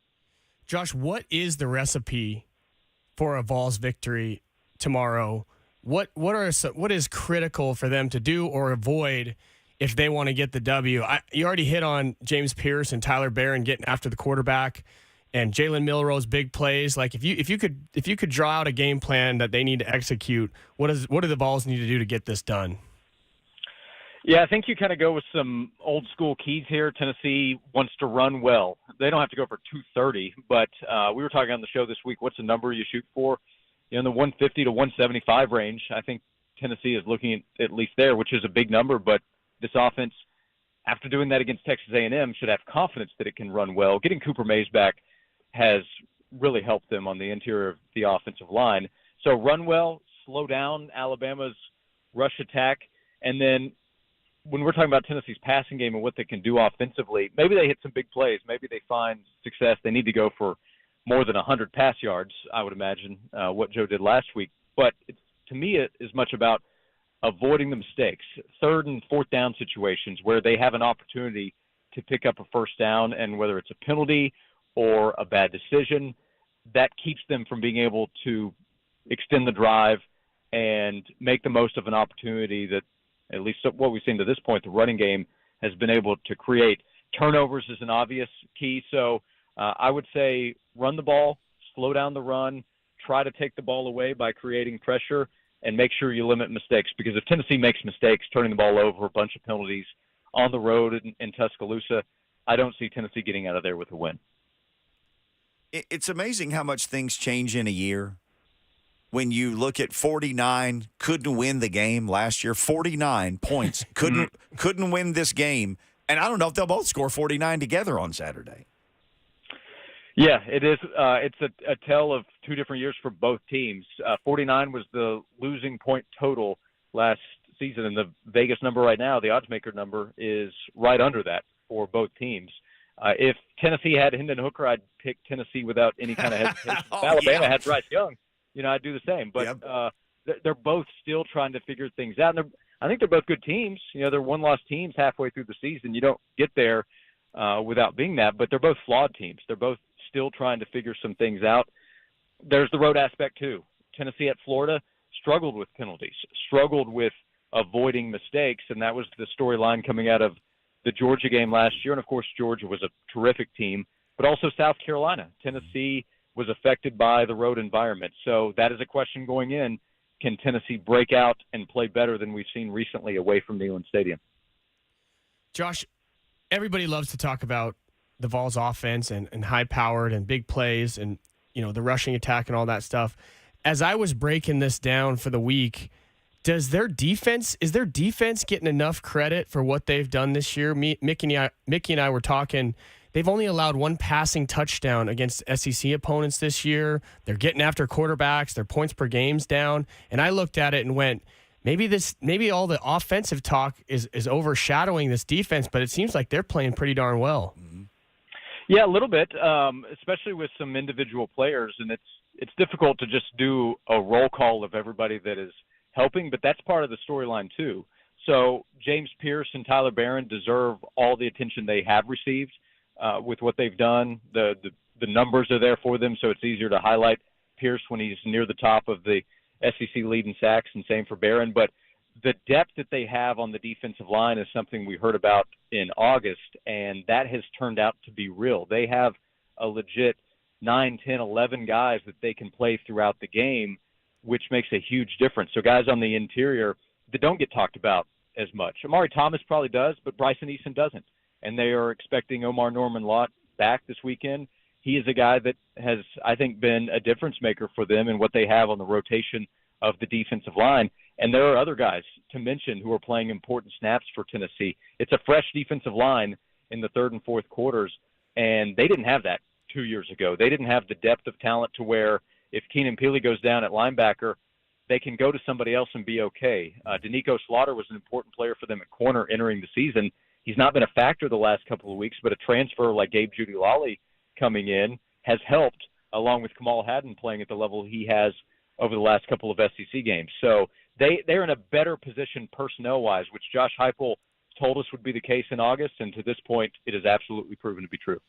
Josh, what is the recipe for a Vols victory tomorrow? What is critical for them to do or avoid if they want to get the W? You already hit on James Pierce and Tyler Barron getting after the quarterback, and Jalen Milroe's big plays. Like if you could draw out a game plan that they need to execute, what do the Vols need to do to get this done? Yeah, I think you kind of go with some old school keys here. Tennessee wants to run well. They don't have to go for 230, but we were talking on the show this week, what's the number you shoot for? In the 150 to 175 range. I think Tennessee is looking at least there, which is a big number, but this offense, after doing that against Texas A&M, should have confidence that it can run well. Getting Cooper Mays back has really helped them on the interior of the offensive line. So run well, slow down Alabama's rush attack, and then when we're talking about Tennessee's passing game and what they can do offensively, maybe they hit some big plays. Maybe they find success. They need to go for more than 100 pass yards, I would imagine, what Joe did last week. But to me, it is much about avoiding the mistakes, third and fourth down situations where they have an opportunity to pick up a first down, and whether it's a penalty or a bad decision, that keeps them from being able to extend the drive and make the most of an opportunity that, at least what we've seen to this point, the running game has been able to create. Turnovers is an obvious key. So I would say run the ball, slow down the run, try to take the ball away by creating pressure, and make sure you limit mistakes. Because if Tennessee makes mistakes, turning the ball over, a bunch of penalties on the road in Tuscaloosa, I don't see Tennessee getting out of there with a win. It's amazing how much things change in a year. When you look at 49, couldn't win the game last year. 49 points, couldn't win this game. And I don't know if they'll both score 49 together on Saturday. Yeah, it is. It's a tale of two different years for both teams. 49 was the losing point total last season, and the Vegas number right now, the oddsmaker number, is right under that for both teams. If Tennessee had Hendon Hooker, I'd pick Tennessee without any kind of hesitation. If Alabama had Bryce Young, I'd do the same. But they're both still trying to figure things out. And I think they're both good teams. They're one-loss teams halfway through the season. You don't get there without being that. But they're both flawed teams. They're both still trying to figure some things out. There's the road aspect, too. Tennessee at Florida struggled with penalties, struggled with avoiding mistakes, and that was the storyline coming out of the Georgia game last year. And, of course, Georgia was a terrific team, but also South Carolina. Tennessee was affected by the road environment. So that is a question going in. Can Tennessee break out and play better than we've seen recently away from Neyland Stadium? Josh, everybody loves to talk about the Vols offense and high-powered and big plays and, the rushing attack and all that stuff. As I was breaking this down for the week, is their defense getting enough credit for what they've done this year? Mickey and I were talking. They've only allowed one passing touchdown against SEC opponents this year. They're getting after quarterbacks. Their points per game's down. And I looked at it and went, maybe all the offensive talk is overshadowing this defense, but it seems like they're playing pretty darn well. Yeah, a little bit, especially with some individual players. And it's difficult to just do a roll call of everybody that is helping, but that's part of the storyline too. So James Pierce and Tyler Barron deserve all the attention they have received with what they've done. The numbers are there for them, so it's easier to highlight Pierce when he's near the top of the SEC lead in sacks, and same for Barron. But the depth that they have on the defensive line is something we heard about in August, and that has turned out to be real. They have a legit 9, 10, 11 guys that they can play throughout the game, which makes a huge difference. So guys on the interior that don't get talked about as much. Amari Thomas probably does, but Bryson Eason doesn't. And they are expecting Omar Norman-Lott back this weekend. He is a guy that has, I think, been a difference maker for them in what they have on the rotation of the defensive line. And there are other guys to mention who are playing important snaps for Tennessee. It's a fresh defensive line in the third and fourth quarters, and they didn't have that 2 years ago. They didn't have the depth of talent to where if Keenan Peely goes down at linebacker, they can go to somebody else and be okay. Danico Slaughter was an important player for them at corner entering the season. He's not been a factor the last couple of weeks, but a transfer like Gabe Judy-Lawley coming in has helped, along with Kamal Haddon playing at the level he has over the last couple of SEC games. So they're in a better position personnel-wise, which Josh Heupel told us would be the case in August, and to this point, it has absolutely proven to be true.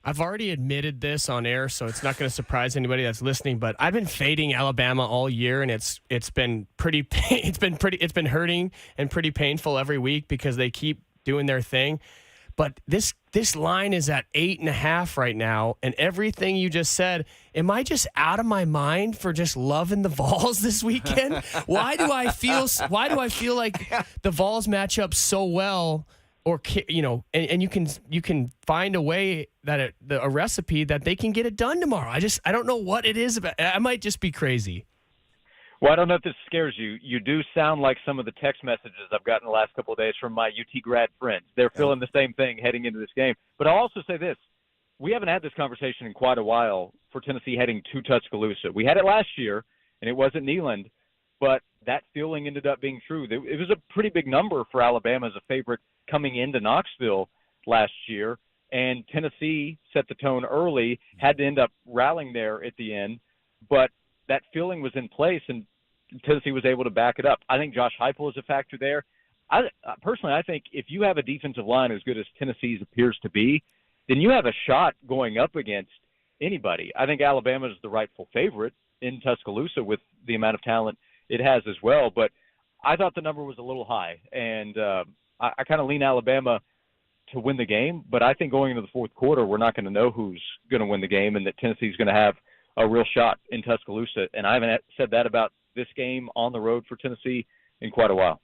I've already admitted this on air, so it's not going to surprise anybody that's listening. But I've been fading Alabama all year, and it's been hurting and pretty painful every week because they keep doing their thing. But this line is at 8.5 right now, and everything you just said, am I just out of my mind for just loving the Vols this weekend? Why do I feel like the Vols match up so well? Or, and you can find a way that a recipe that they can get it done tomorrow. I don't know what it is about. I might just be crazy. Well, I don't know if this scares you. You do sound like some of the text messages I've gotten the last couple of days from my UT grad friends. They're feeling the same thing heading into this game. But I'll also say this. We haven't had this conversation in quite a while for Tennessee heading to Tuscaloosa. We had it last year, and it wasn't Neyland, but that feeling ended up being true. It was a pretty big number for Alabama as a favorite coming into Knoxville last year, and Tennessee set the tone early, had to end up rallying there at the end, but that feeling was in place, and Tennessee was able to back it up. I think Josh Heupel is a factor there. Personally, I think if you have a defensive line as good as Tennessee's appears to be, then you have a shot going up against anybody. I think Alabama is the rightful favorite in Tuscaloosa with the amount of talent it has as well. But I thought the number was a little high, and I kind of lean Alabama to win the game. But I think going into the fourth quarter, we're not going to know who's going to win the game and that Tennessee's going to have a real shot in Tuscaloosa. And I haven't said that about this game on the road for Tennessee in quite a while.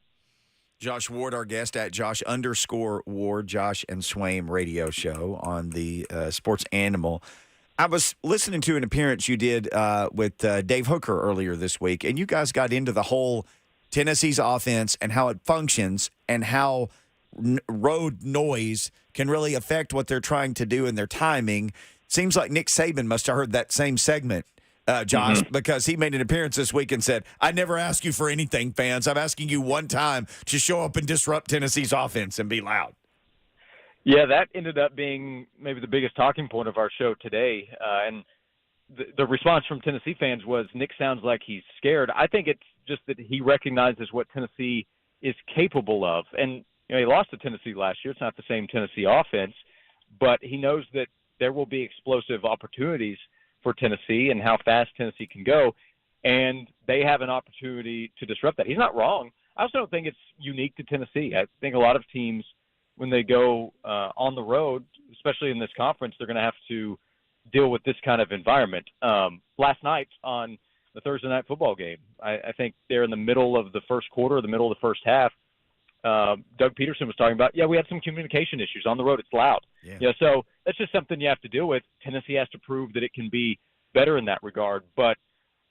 Josh Ward, our guest at Josh_Ward, Josh and Swaim radio show on the Sports Animal. I was listening to an appearance you did with Dave Hooker earlier this week, and you guys got into the whole Tennessee's offense and how it functions and how road noise can really affect what they're trying to do and their timing. Seems like Nick Saban must have heard that same segment, Josh, because he made an appearance this week and said, I never ask you for anything, fans. I'm asking you one time to show up and disrupt Tennessee's offense and be loud. Yeah, that ended up being maybe the biggest talking point of our show today. And the response from Tennessee fans was, Nick sounds like he's scared. I think it's just that he recognizes what Tennessee is capable of. And he lost to Tennessee last year. It's not the same Tennessee offense, but he knows that there will be explosive opportunities for Tennessee and how fast Tennessee can go, and they have an opportunity to disrupt that. He's not wrong. I also don't think it's unique to Tennessee. I think a lot of teams, when they go on the road, especially in this conference, they're going to have to deal with this kind of environment. Last night on the Thursday night football game, I think they're in the middle of the first quarter, the middle of the first half. Doug Peterson was talking about, we had some communication issues on the road. It's loud. So that's just something you have to deal with. Tennessee has to prove that it can be better in that regard. But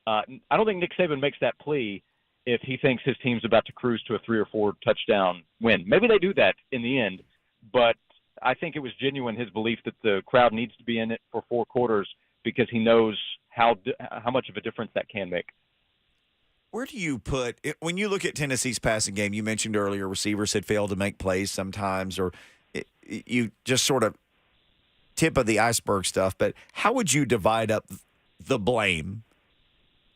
I don't think Nick Saban makes that plea if he thinks his team's about to cruise to a 3 or 4 touchdown win. Maybe they do that in the end, but I think it was genuine, his belief that the crowd needs to be in it for 4 quarters because he knows how much of a difference that can make. Where do you put – when you look at Tennessee's passing game, you mentioned earlier receivers had failed to make plays sometimes, or you just sort of tip of the iceberg stuff, but how would you divide up the blame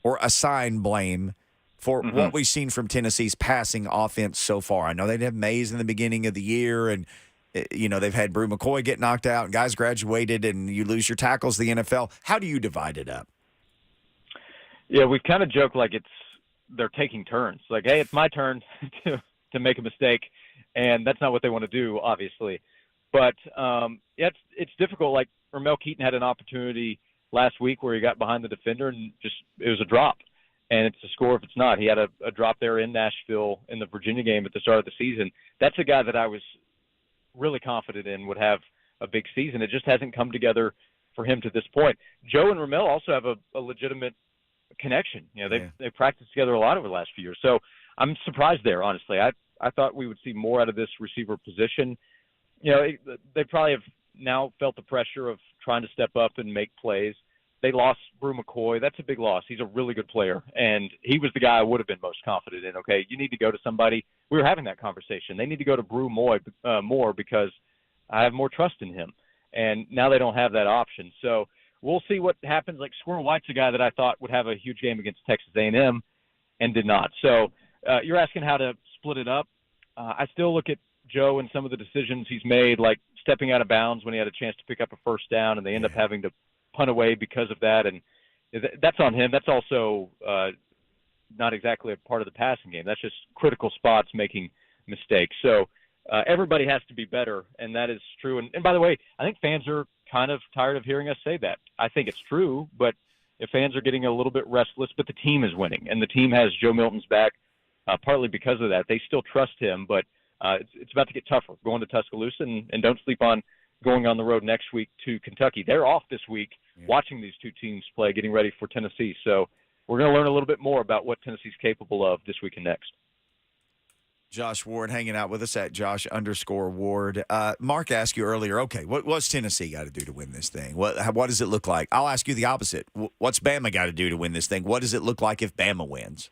or assign blame for what we've seen from Tennessee's passing offense so far? I know they'd have Mays in the beginning of the year, and they've had Brew McCoy get knocked out, and guys graduated, and you lose your tackles to the NFL. How do you divide it up? Yeah, we've kind of joked like they're taking turns. Like, hey, it's my turn to make a mistake, and that's not what they want to do, obviously. But it's difficult. Like, Ramel Keaton had an opportunity last week where he got behind the defender and it was a drop, and it's a score if it's not. He had a drop there in Nashville in the Virginia game at the start of the season. That's a guy that I was really confident in would have a big season. It just hasn't come together for him to this point. Joe and Ramel also have a legitimate connection. They practiced together a lot over the last few years. So I'm surprised there, honestly. I thought we would see more out of this receiver position. They probably have now felt the pressure of trying to step up and make plays. They lost Brew McCoy. That's a big loss. He's a really good player, and he was the guy I would have been most confident in. Okay, you need to go to somebody. We were having that conversation. They need to go to Brew more because I have more trust in him, and now they don't have that option. So we'll see what happens. Like, Squirrel White's a guy that I thought would have a huge game against Texas A&M and did not. So you're asking how to split it up. I still look at Joe and some of the decisions he's made, like stepping out of bounds when he had a chance to pick up a first down, and they end up having to punt away because of that. And that's on him. That's also not exactly a part of the passing game. That's just critical spots making mistakes. So everybody has to be better, and that is true. And by the way, I think fans are kind of tired of hearing us say that. I think it's true, but if fans are getting a little bit restless, but the team is winning, and the team has Joe Milton's back partly because of that. They still trust him, but it's about to get tougher going to Tuscaloosa, and don't sleep on going on the road next week to Kentucky. They're off this week watching these two teams play, getting ready for Tennessee. So we're going to learn a little bit more about what Tennessee's capable of this week and next. Josh Ward hanging out with us at Josh_Ward. Marc asked you earlier, okay, what's Tennessee got to do to win this thing? What does it look like? I'll ask you the opposite. What's Bama got to do to win this thing? What does it look like if Bama wins?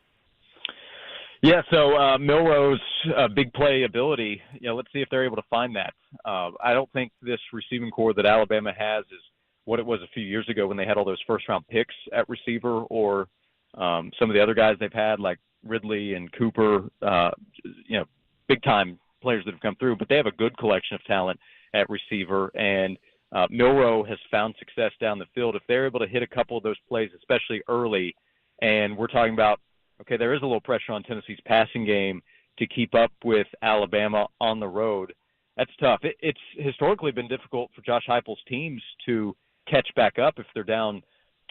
Yeah, so Milroe's big play ability, let's see if they're able to find that. I don't think this receiving core that Alabama has is what it was a few years ago when they had all those first-round picks at receiver or Some of the other guys they've had, like Ridley and Cooper, big-time players that have come through, but they have a good collection of talent at receiver, and Milroe has found success down the field. If they're able to hit a couple of those plays, especially early, and we're talking about, okay, there is a little pressure on Tennessee's passing game to keep up with Alabama on the road. That's tough. It's historically been difficult for Josh Heupel's teams to catch back up if they're down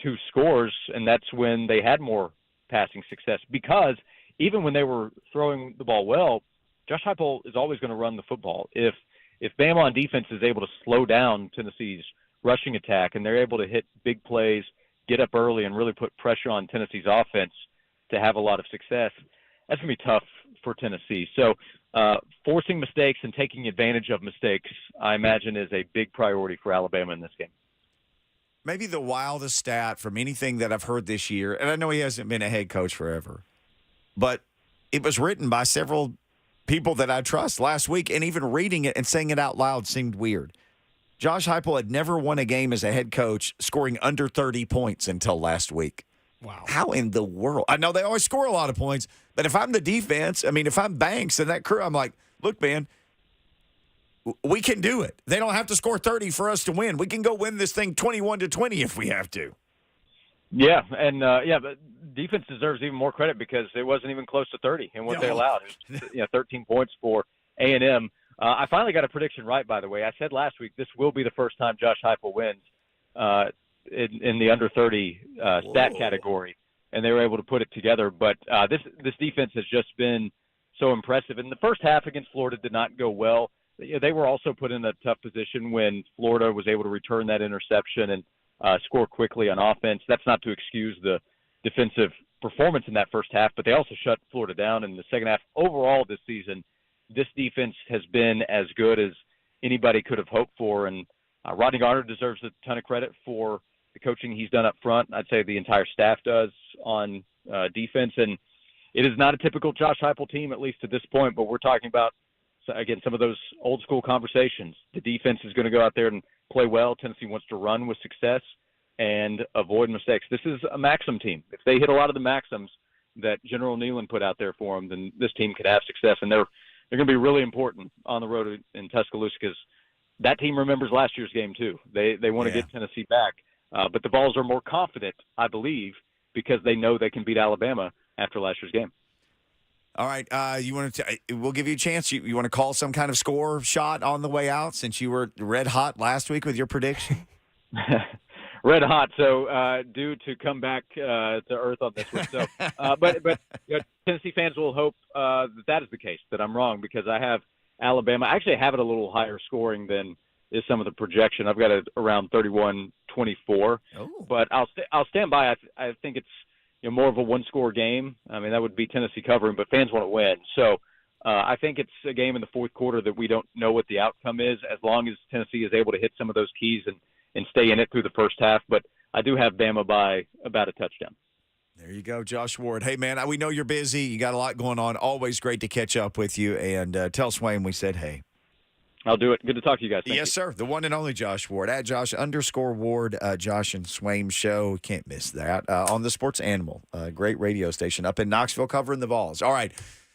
2 scores, and that's when they had more passing success, because even when they were throwing the ball well, Josh Heupel is always going to run the football. If Bama on defense is able to slow down Tennessee's rushing attack and they're able to hit big plays, get up early, and really put pressure on Tennessee's offense to have a lot of success, that's going to be tough for Tennessee. So forcing mistakes and taking advantage of mistakes, I imagine, is a big priority for Alabama in this game. Maybe the wildest stat from anything that I've heard this year, and I know he hasn't been a head coach forever, but it was written by several people that I trust last week, and even reading it and saying it out loud seemed weird. Josh Heupel had never won a game as a head coach scoring under 30 points until last week. Wow. How in the world? I know they always score a lot of points, but if I'm the defense, if I'm Banks and that crew, I'm like, look, man, we can do it. They don't have to score 30 for us to win. We can go win this thing 21-20 if we have to. Yeah, and but defense deserves even more credit because it wasn't even close to 30 in what they allowed. It was, 13 points for A&M. I finally got a prediction right, by the way. I said last week this will be the first time Josh Heupel wins in the under 30 stat category, and they were able to put it together. But this defense has just been so impressive. And the first half against Florida did not go well. They were also put in a tough position when Florida was able to return that interception and score quickly on offense. That's not to excuse the defensive performance in that first half, but they also shut Florida down in the second half. Overall this season, this defense has been as good as anybody could have hoped for, and Rodney Garner deserves a ton of credit for the coaching he's done up front. I'd say the entire staff does on defense, and it is not a typical Josh Heupel team, at least to this point, but we're talking about, again, some of those old school conversations. The defense is going to go out there and play well. Tennessee wants to run with success and avoid mistakes. This is a Maxim team. If they hit a lot of the Maxims that General Neyland put out there for them, then this team could have success. And they're going to be really important on the road in Tuscaloosa because that team remembers last year's game too. They want to get Tennessee back. But the Vols are more confident, I believe, because they know they can beat Alabama after last year's game. All right, we'll give you a chance. You want to call some kind of score shot on the way out since you were red hot last week with your prediction? Red hot, so due to come back to earth on this one. So, but Tennessee fans will hope that is the case, that I'm wrong, because I have Alabama. I actually have it a little higher scoring than is some of the projection. I've got it around 31-24, but I'll stand by. I think it's more of a one-score game. I mean, that would be Tennessee covering, but fans want to win. So I think it's a game in the fourth quarter that we don't know what the outcome is, as long as Tennessee is able to hit some of those keys and stay in it through the first half. But I do have Bama by about a touchdown. There you go, Josh Ward. Hey, man, we know you're busy. You got a lot going on. Always great to catch up with you. And tell Swain we said hey. I'll do it. Good to talk to you guys. Thank you. Sir. The one and only Josh Ward. At Josh_Ward, Josh and Swain show. Can't miss that. On the Sports Animal. Great radio station up in Knoxville covering the Vols. All right.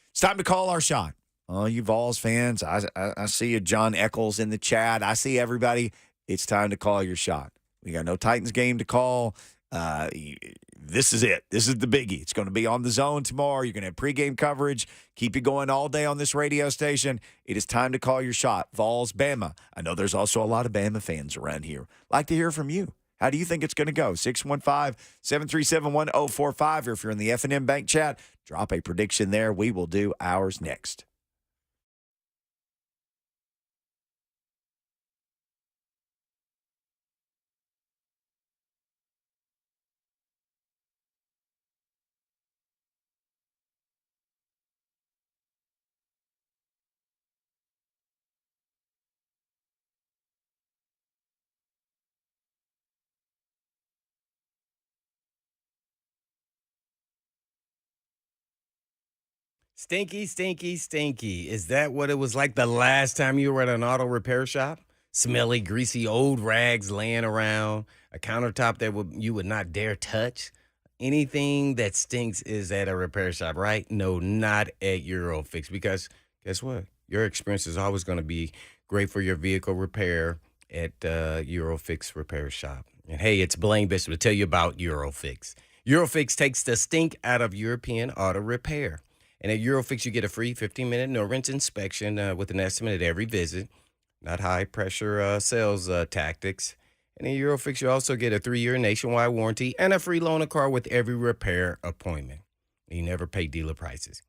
It's time to call our shot. Oh, you Vols fans. I see you, John Eccles, in the chat. I see everybody. It's time to call your shot. We got no Titans game to call. This is it. This is the biggie. It's going to be on the Zone tomorrow. You're going to have pregame coverage. Keep you going all day on this radio station. It is time to call your shot. Vols, Bama. I know there's also a lot of Bama fans around here. Like to hear from you. How do you think it's going to go? 615-737-1045. Or if you're in the F&M Bank chat, drop a prediction there. We will do ours next. Stinky, stinky, stinky. Is that what it was like the last time you were at an auto repair shop? Smelly, greasy, old rags laying around, a countertop that you would not dare touch, anything that stinks is at a repair shop, right? No, not at Eurofix, because guess what? Your experience is always going to be great for your vehicle repair at Eurofix Repair Shop. And hey, it's Blaine Bishop to tell you about Eurofix. Eurofix takes the stink out of European auto repair. And at Eurofix, you get a free 15-minute no-rinse inspection with an estimate at every visit. Not high-pressure sales tactics. And in Eurofix, you also get a 3-year nationwide warranty and a free loaner car with every repair appointment. You never pay dealer prices.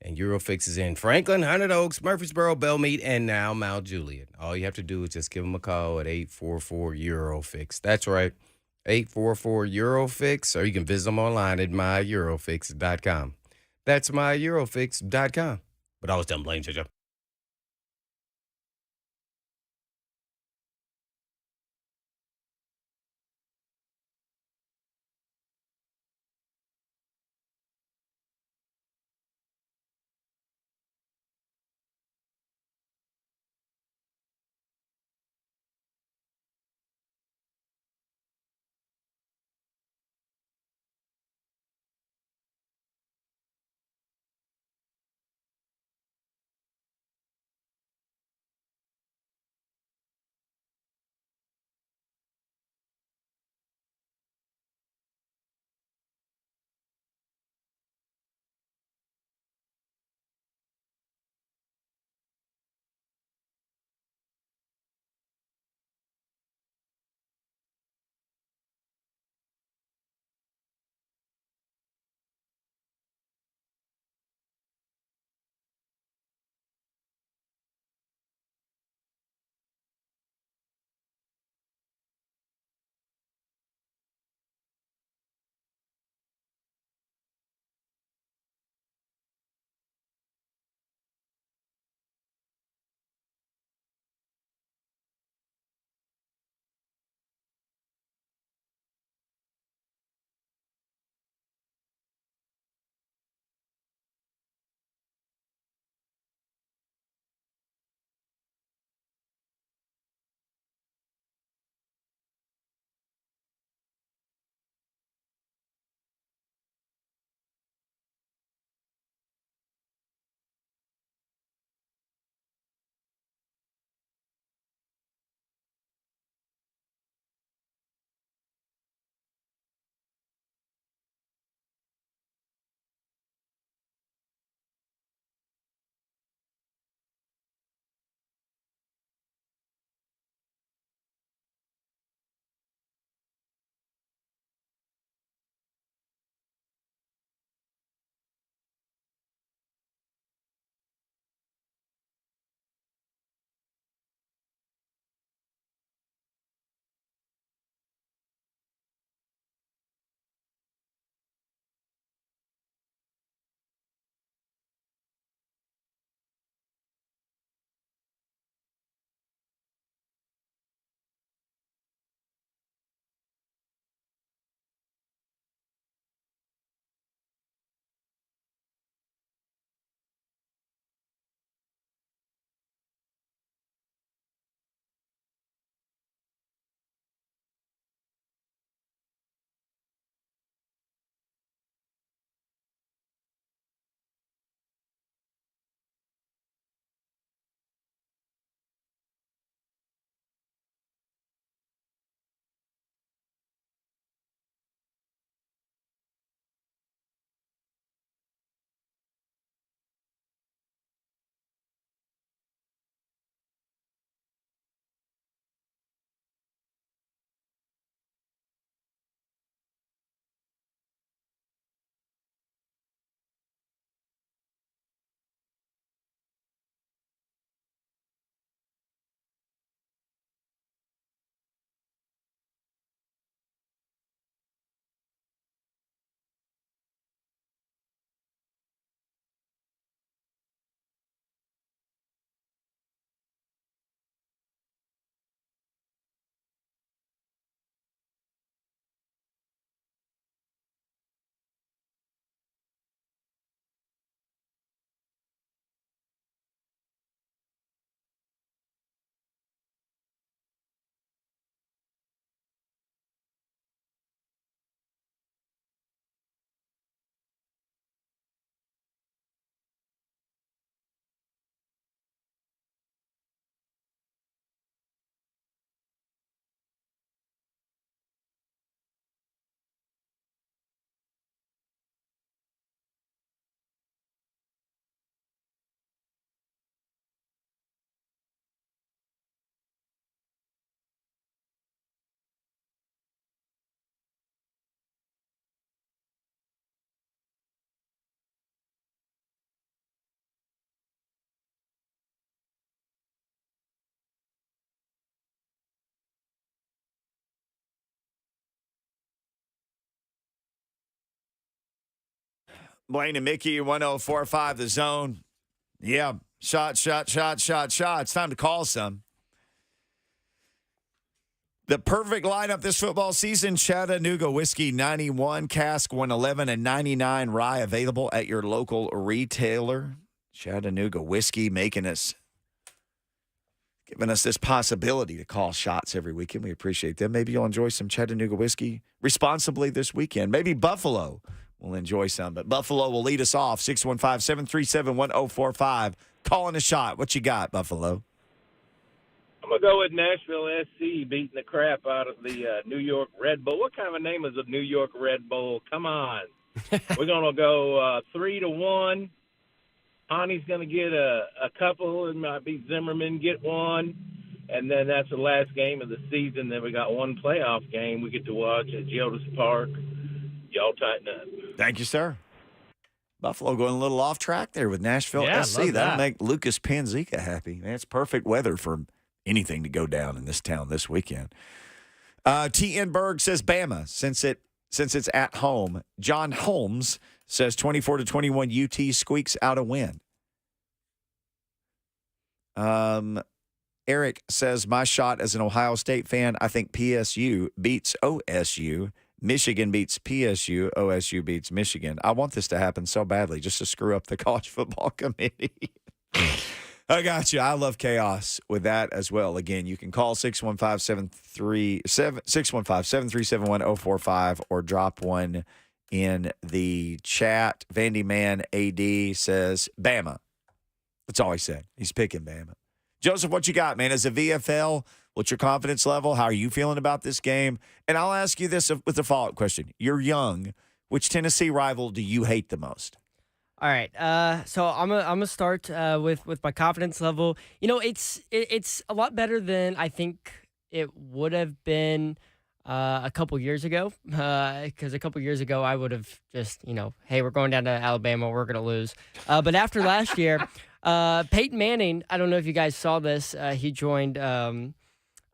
And Eurofix is in Franklin, Hundred Oaks, Murfreesboro, Belmead, and now Mount Juliet. All you have to do is just give them a call at 844-EUROFIX. That's right, 844-EUROFIX, or you can visit them online at myEurofix.com. That's myEurofix.com. But I was done blaming you. Blaine and Mickey, 1045 The Zone. Yeah, shot. It's time to call some. The perfect lineup this football season: Chattanooga Whiskey 91, Cask 111, and 99 Rye available at your local retailer. Chattanooga Whiskey giving us this possibility to call shots every weekend. We appreciate them. Maybe you'll enjoy some Chattanooga Whiskey responsibly this weekend. Maybe Buffalo will enjoy some, but Buffalo will lead us off. 615-737-1045. Calling a shot. What you got, Buffalo? I'm going to go with Nashville SC beating the crap out of the New York Red Bull. What kind of a name is a New York Red Bull? Come on. We're going to go 3-1. Honey's going to get a couple. It might be Zimmerman get one. And then that's the last game of the season. Then we got one playoff game we get to watch at Geodis Park. Y'all tighten up. Thank you, sir. Buffalo going a little off track there with Nashville SC. That'll make Lucas Panzica happy. Man, it's perfect weather for anything to go down in this town this weekend. T.N. Berg says Bama, since it's at home. John Holmes says 24-21 UT squeaks out a win. Eric says, my shot as an Ohio State fan, I think PSU beats OSU. Michigan beats PSU. OSU beats Michigan. I want this to happen so badly just to screw up the college football committee. I got you. I love chaos with that as well. Again, you can call 615-737-1045 or drop one in the chat. Vandy Man AD says Bama. That's all he said. He's picking Bama. Joseph, what you got, man? As a VFL, what's your confidence level? How are you feeling about this game? And I'll ask you this with a follow-up question. You're young. Which Tennessee rival do you hate the most? All right, so I'm gonna start with my confidence level. You know, it's a lot better than I think it would have been a couple years ago. Because a couple years ago I would have just, hey, we're going down to Alabama, we're gonna lose. But after last year, Peyton Manning, I don't know if you guys saw this. He joined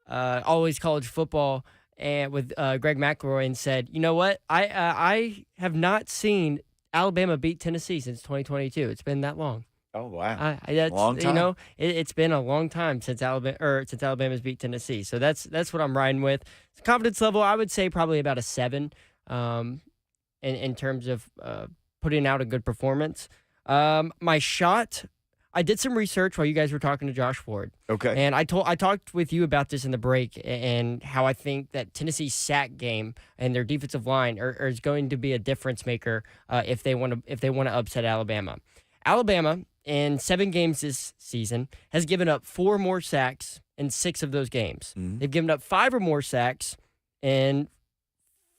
Always College Football and with Greg McElroy and said, you know what, I have not seen Alabama beat Tennessee since 2022. It's been that long. Oh wow, long time. It's been a long time since Alabama's beat Tennessee. So that's what I'm riding with. Confidence level, I would say probably about a 7, in terms of putting out a good performance. My shot, I did some research while you guys were talking to Josh Ford. Okay. And I talked with you about this in the break and how I think that Tennessee's sack game and their defensive line is going to be a difference maker if they want to upset Alabama. Alabama in 7 games this season has given up 4 more sacks in 6 of those games. Mm-hmm. They've given up 5 or more sacks in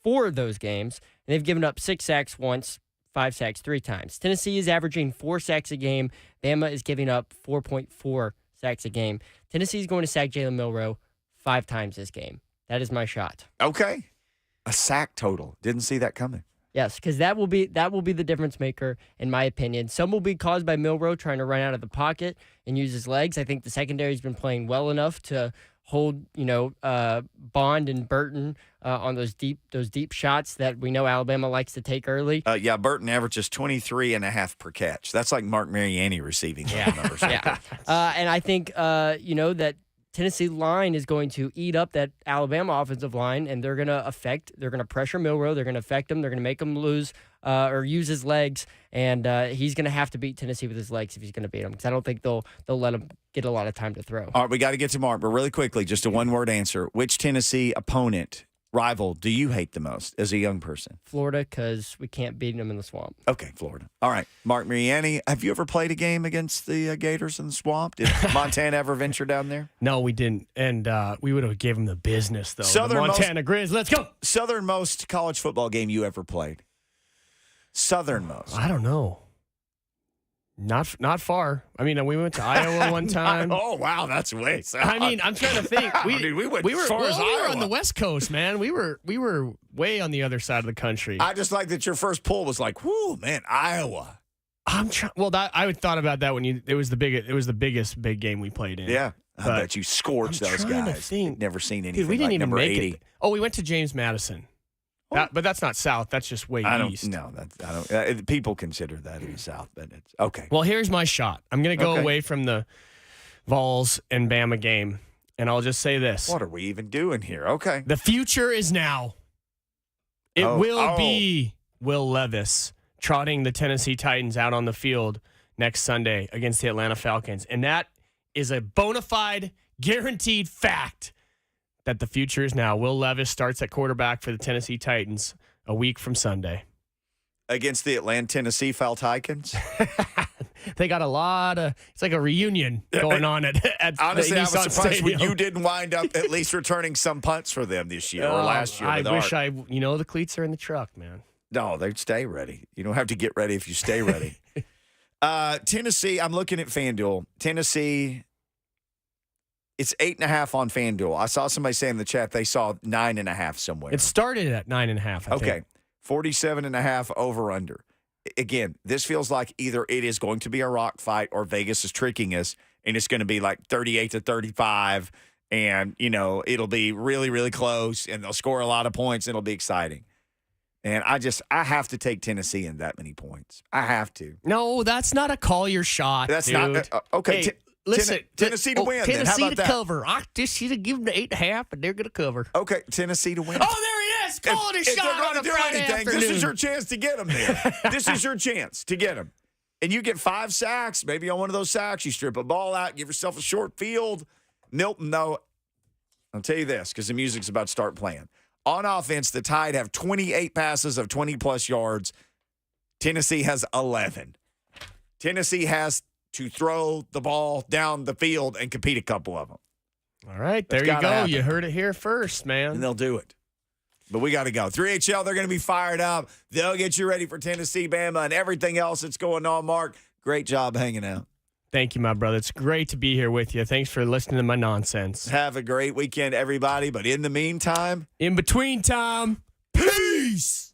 4 of those games, and they've given up 6 sacks once, 5 sacks 3 times. Tennessee is averaging 4 sacks a game. Bama is giving up 4.4 sacks a game. Tennessee is going to sack Jalen Milroe 5 times this game. That is my shot. Okay. A sack total. Didn't see that coming. Yes, because that will be the difference maker, in my opinion. Some will be caused by Milroe trying to run out of the pocket and use his legs. I think the secondary's been playing well enough to hold, Bond and Burton on those deep shots that we know Alabama likes to take early. Burton averages 23.5 per catch. That's like Marc Mariani receiving numbers. Yeah. And I think, that Tennessee line is going to eat up that Alabama offensive line, and they're going to pressure Milroe. They're going to affect him. They're going to make him lose or use his legs, and he's going to have to beat Tennessee with his legs if he's going to beat him, because I don't think they'll let him get a lot of time to throw. All right, we got to get to Mark, but really quickly, just a one-word answer. Which Tennessee opponent, rival, do you hate the most as a young person? Florida, because we can't beat them in the swamp. Okay, Florida. All right, Marc Mariani, have you ever played a game against the Gators in the swamp? Did Montana ever venture down there? No, we didn't, and we would have given them the business, though. The Montana Grizz, let's go! Southernmost college football game you ever played? Southernmost. I don't know. Not far. I mean, we went to Iowa one time. Oh wow, that's way south. I mean, I'm trying to think. We were on the West Coast, man. We were way on the other side of the country. I just like that your first pull was like, "Whoo, man, Iowa." I'm trying. Well, I thought about that when it was the biggest big game we played in. Yeah, I bet you scorched those guys. To think. Never seen anything. Dude, we didn't like even number make 80. it. Oh, we went to James Madison. But that's not South. That's just way east. No, I don't. People consider that in the South, but it's okay. Well, here's my shot. I'm going to go away from the Vols and Bama game, and I'll just say this. What are we even doing here? Okay. The future is now. It will be Will Levis trotting the Tennessee Titans out on the field next Sunday against the Atlanta Falcons. And that is a bona fide, guaranteed fact that the future is now. Will Levis starts at quarterback for the Tennessee Titans a week from Sunday. Against the Atlanta, Tennessee Falcons? They got a lot of, it's like a reunion going on at honestly, the I was Nissan surprised Stadium. when you didn't wind up at least returning some punts for them this year or last year. I wish the cleats are in the truck, man. No, they'd stay ready. You don't have to get ready if you stay ready. Tennessee, I'm looking at FanDuel. Tennessee, it's 8.5 on FanDuel. I saw somebody say in the chat they saw 9.5 somewhere. It started at 9.5, I think. 47.5 over under. Again, this feels like either it is going to be a rock fight or Vegas is tricking us, and it's going to be like 38-35, and, it'll be really, really close, and they'll score a lot of points, and it'll be exciting. And I have to take Tennessee in that many points. I have to. No, that's not a call your shot. That's dude. not okay. Hey, listen, Tennessee to win. Tennessee then. How about to that? cover. I just should have given them 8.5, and they're going to cover. Okay, Tennessee to win. Oh, there he is, calling a shot on a Friday afternoon. This is your chance to get them there. This is your chance to get them. And you get 5 sacks. Maybe on one of those sacks, you strip a ball out, give yourself a short field. Milton, though, I'll tell you this, because the music's about to start playing. On offense, the Tide have 28 passes of 20-plus yards. Tennessee has 11. Tennessee has to throw the ball down the field and compete a couple of them. All right, there you go. Happen. You heard it here first, man. And they'll do it. But we got to go. 3HL, they're going to be fired up. They'll get you ready for Tennessee, Bama, and everything else that's going on. Mark, great job hanging out. Thank you, my brother. It's great to be here with you. Thanks for listening to my nonsense. Have a great weekend, everybody. But in the meantime, in between time, peace.